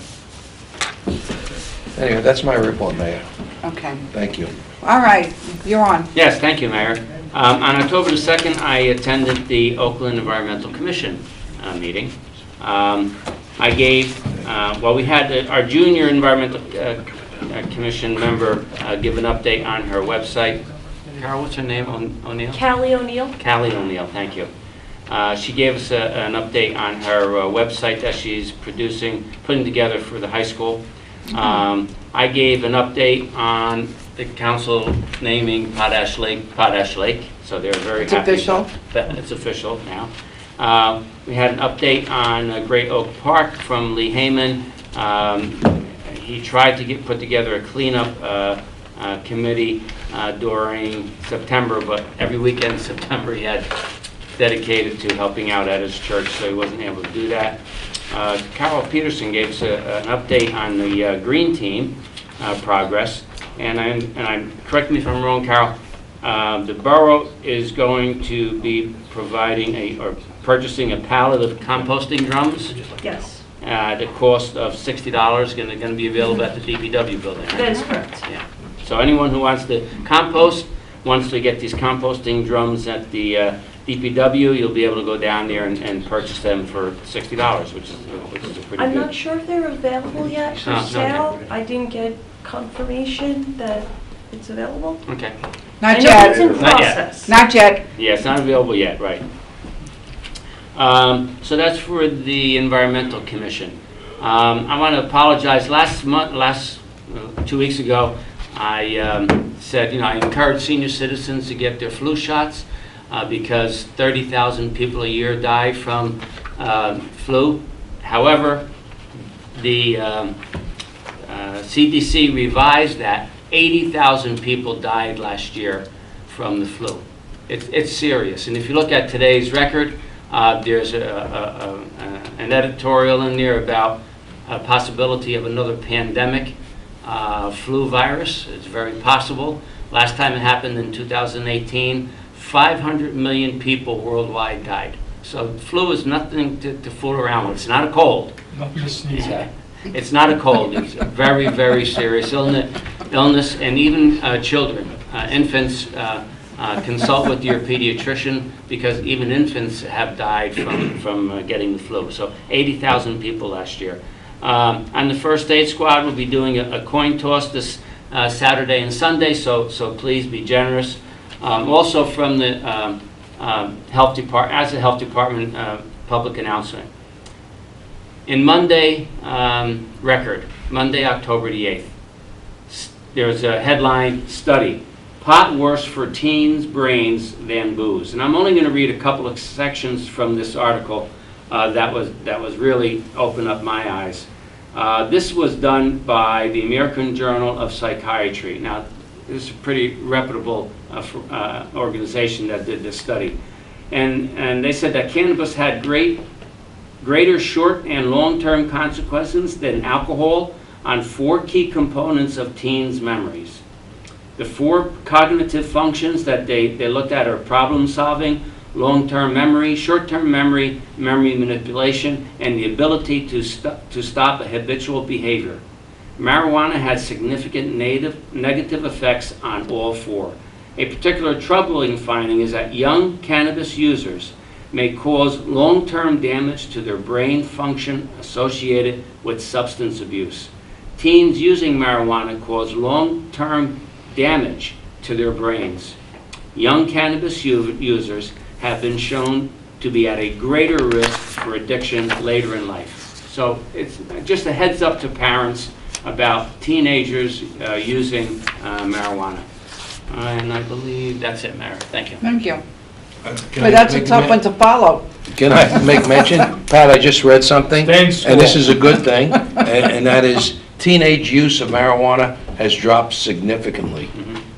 Anyway, that's my report, Mayor. Okay. Thank you. All right, you're on. Yes, thank you, Mayor. On October the 2nd, I attended the Oakland Environmental Commission meeting. I gave, we had our junior Environmental Commission member give an update on her website. Carol, what's her name? O'Neill? Callie O'Neill. Callie O'Neill, thank you. She gave us an update on her website that she's putting together for the high school. I gave an update on the council naming Potash Lake, so they're very It's happy. official? It's official now. We had an update on Great Oak Park from Lee Heyman. He tried to put together a cleanup committee during September, but every weekend in September he had dedicated to helping out at his church, so he wasn't able to do that. Carol Peterson gave us an update on the Green Team progress, and correct me if I'm wrong, Carol, the borough is going to be purchasing a pallet of composting drums. Yes, At a cost of $60, going to be available at the DPW building. Right? that is correct. Yeah. So anyone who wants to compost, wants to get these composting drums at the DPW, you'll be able to go down there and purchase them for $60, which is a pretty I'm good. not sure if they're available yet for Oh, no, sale. I didn't get confirmation that it's available. Okay. Not I know yet. it's in Not yet. process. Not yet. Yeah, it's not available yet, right. So that's for the Environmental Commission. I want to apologize. Last 2 weeks ago, I said, I encourage senior citizens to get their flu shots because 30,000 people a year die from flu. However, the CDC revised that. 80,000 people died last year from the flu. It's serious. And if you look at today's record, there's an editorial in there about a possibility of another pandemic flu virus. It's very possible. Last time it happened in 2018, 500 million people worldwide died. So flu is nothing to fool around with. It's not a cold. It's not a cold. It's a very, very serious illness, and even children, infants, consult with your pediatrician because even infants have died from getting the flu. So 80,000 people last year. On the first aid squad, we'll be doing a coin toss this Saturday and Sunday, so please be generous. Also from the health department, as a health department public announcement. In Monday record, Monday, October the 8th, there's a headline, study, pot worse for teens' brains than booze. And I'm only going to read a couple of sections from this article that was really opened up my eyes. This was done by the American Journal of Psychiatry. Now, this is a pretty reputable organization that did this study. And they said that cannabis had greater short and long-term consequences than alcohol on 4 key components of teens' memories. The 4 cognitive functions that they looked at are problem solving, long-term memory, short-term memory, memory manipulation, and the ability to stop a habitual behavior. Marijuana has significant negative effects on all four. A particular troubling finding is that young cannabis users may cause long-term damage to their brain function associated with substance abuse. Teens using marijuana cause long-term damage to their brains. Young cannabis users have been shown to be at a greater risk for addiction later in life. So it's just a heads up to parents about teenagers using marijuana. And I believe that's it, Mayor. Thank you. Thank you. Can But I that's a make tough one to follow. Can I make mention? Pat, I just read something. Thanks, And this Will. is a good thing, and that is teenage use of marijuana has dropped significantly.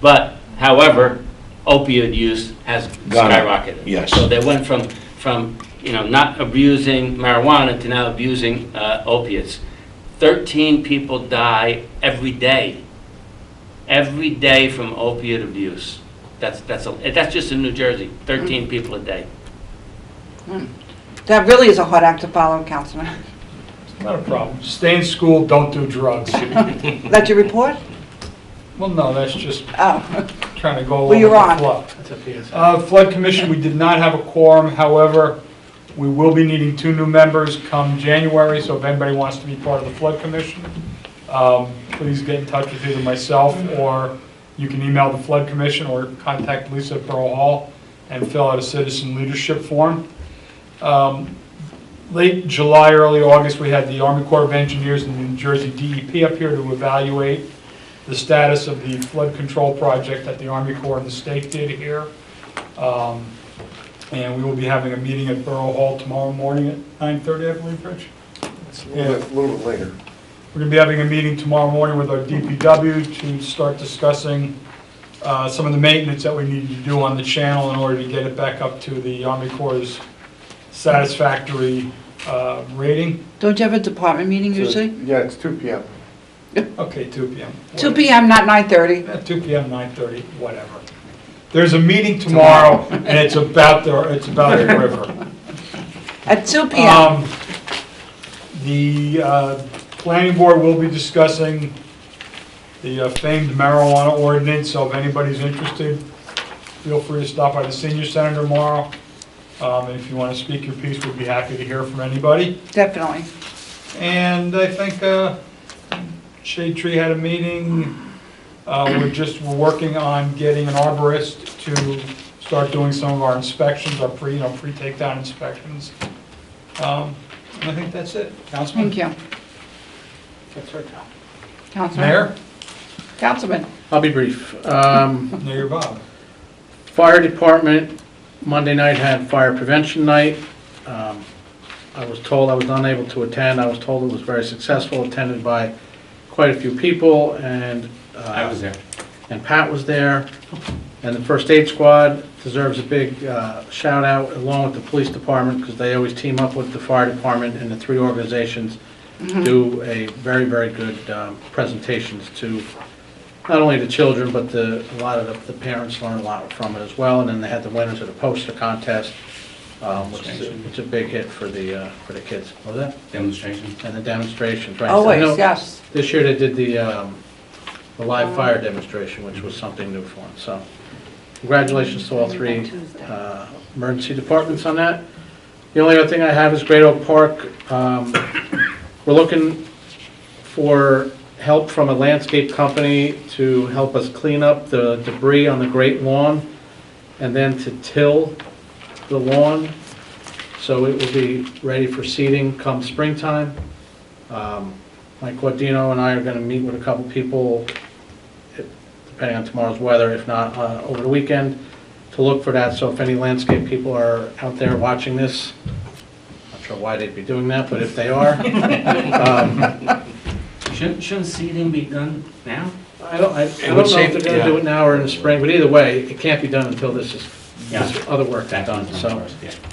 But, however, opioid use has Gone up, skyrocketed. yes. So they went from not abusing marijuana to now abusing opiates. 13 people die every day from opiate abuse. That's just in New Jersey, 13 people a day. That really is a hard act to follow, Councilman. Not a problem. Stay in school, don't do drugs. That's your report? Well, no, that's just Oh, trying to go well, along you're with on. the flow. Flood Commission, we did not have a quorum. However, we will be needing 2 new members come January, so if anybody wants to be part of the Flood Commission, please get in touch with either myself, or you can email the Flood Commission or contact Lisa at Borough Hall and fill out a citizen leadership form. Late July, early August, we had the Army Corps of Engineers and the New Jersey DEP up here to evaluate the status of the flood control project that the Army Corps and the state did here. And we will be having a meeting at Borough Hall tomorrow morning at 9:30, I believe, Rich? It's a little bit later. We're going to be having a meeting tomorrow morning with our DPW to start discussing some of the maintenance that we need to do on the channel in order to get it back up to the Army Corps' satisfactory rating. Don't you have a department meeting usually? Yeah, it's 2 p.m. Okay, 2 p.m. 2 p.m., not 9:30. 2 p.m., 9:30, whatever. There's a meeting tomorrow, and it's about the river. At 2 p.m. The planning board will be discussing the famed marijuana ordinance, so if anybody's interested, feel free to stop by the senior center tomorrow. And if you want to speak your piece, we'd be happy to hear from anybody. Definitely. And I think Shade Tree had a meeting. We're working on getting an arborist to start doing some of our inspections, our pre-takedown inspections. And I think that's it. Councilman? Thank you. That's right. Councilman? Mayor? Councilman? I'll be brief. Mayor Bob. Fire Department, Monday night had fire prevention night. I was told I was unable to attend. I was told it was very successful, attended by quite a few people, and I was there. And Pat was there. And the first aid squad deserves a big shout out, along with the police department, because they always team up with the fire department, and the 3 organizations do a very, very good presentations to not only the children, but a lot of the parents learn a lot from it as well. And then they had the winners of the poster contest, which is a big hit for the kids. What was that? Demonstration. And the demonstrations, right? Always, I know yes. This year they did the live fire demonstration, which was something new for them. So congratulations to all 3 emergency departments on that. The only other thing I have is Great Oak Park. We're looking for help from a landscape company to help us clean up the debris on the Great Lawn and then to till the lawn so it will be ready for seeding come springtime. Mike Guardino and I are going to meet with a couple people, depending on tomorrow's weather, if not over the weekend, to look for that. So if any landscape people are out there watching this, not sure why they'd be doing that, but if they are, Shouldn't seeding be done now? I don't know if they're going to do it now or in the spring, but either way, it can't be done until this other work is done. So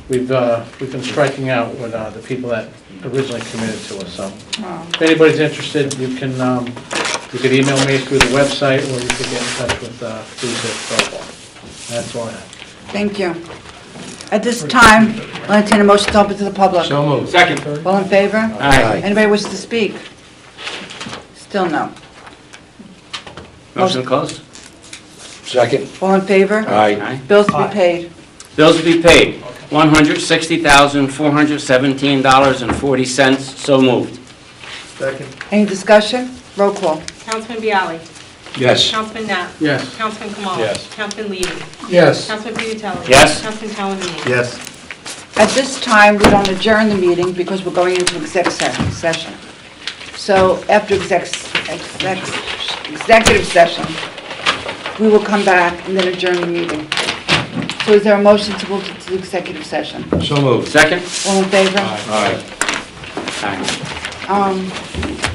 we've been striking out with the people that originally committed to us. So if anybody's interested, you can email me through the website, or you can get in touch with Lisa at Borough Hall. That's all I have. Thank you. At this time, I'll entertain a motion to open to the public. So moved. Second. All in favor? Aye. Anybody wish to speak? Still no. Motion closed? Second. All in favor? Aye. Bills to be paid. Bills to be paid, $160,417.40. So moved. Second. Any discussion? Roll call. Councilman Bialy. Yes. Councilman Knapp. Yes. Councilman Kamala. Yes. Councilman Levy. Yes. Councilman Piatelli. Yes. Councilman Calhoun. Yes. At this time, we don't adjourn the meeting because we're going into executive session. So after executive session, we will come back and then adjourn the meeting. So is there a motion to move to the executive session? So moved. Second? All in favor? Aye. Aye.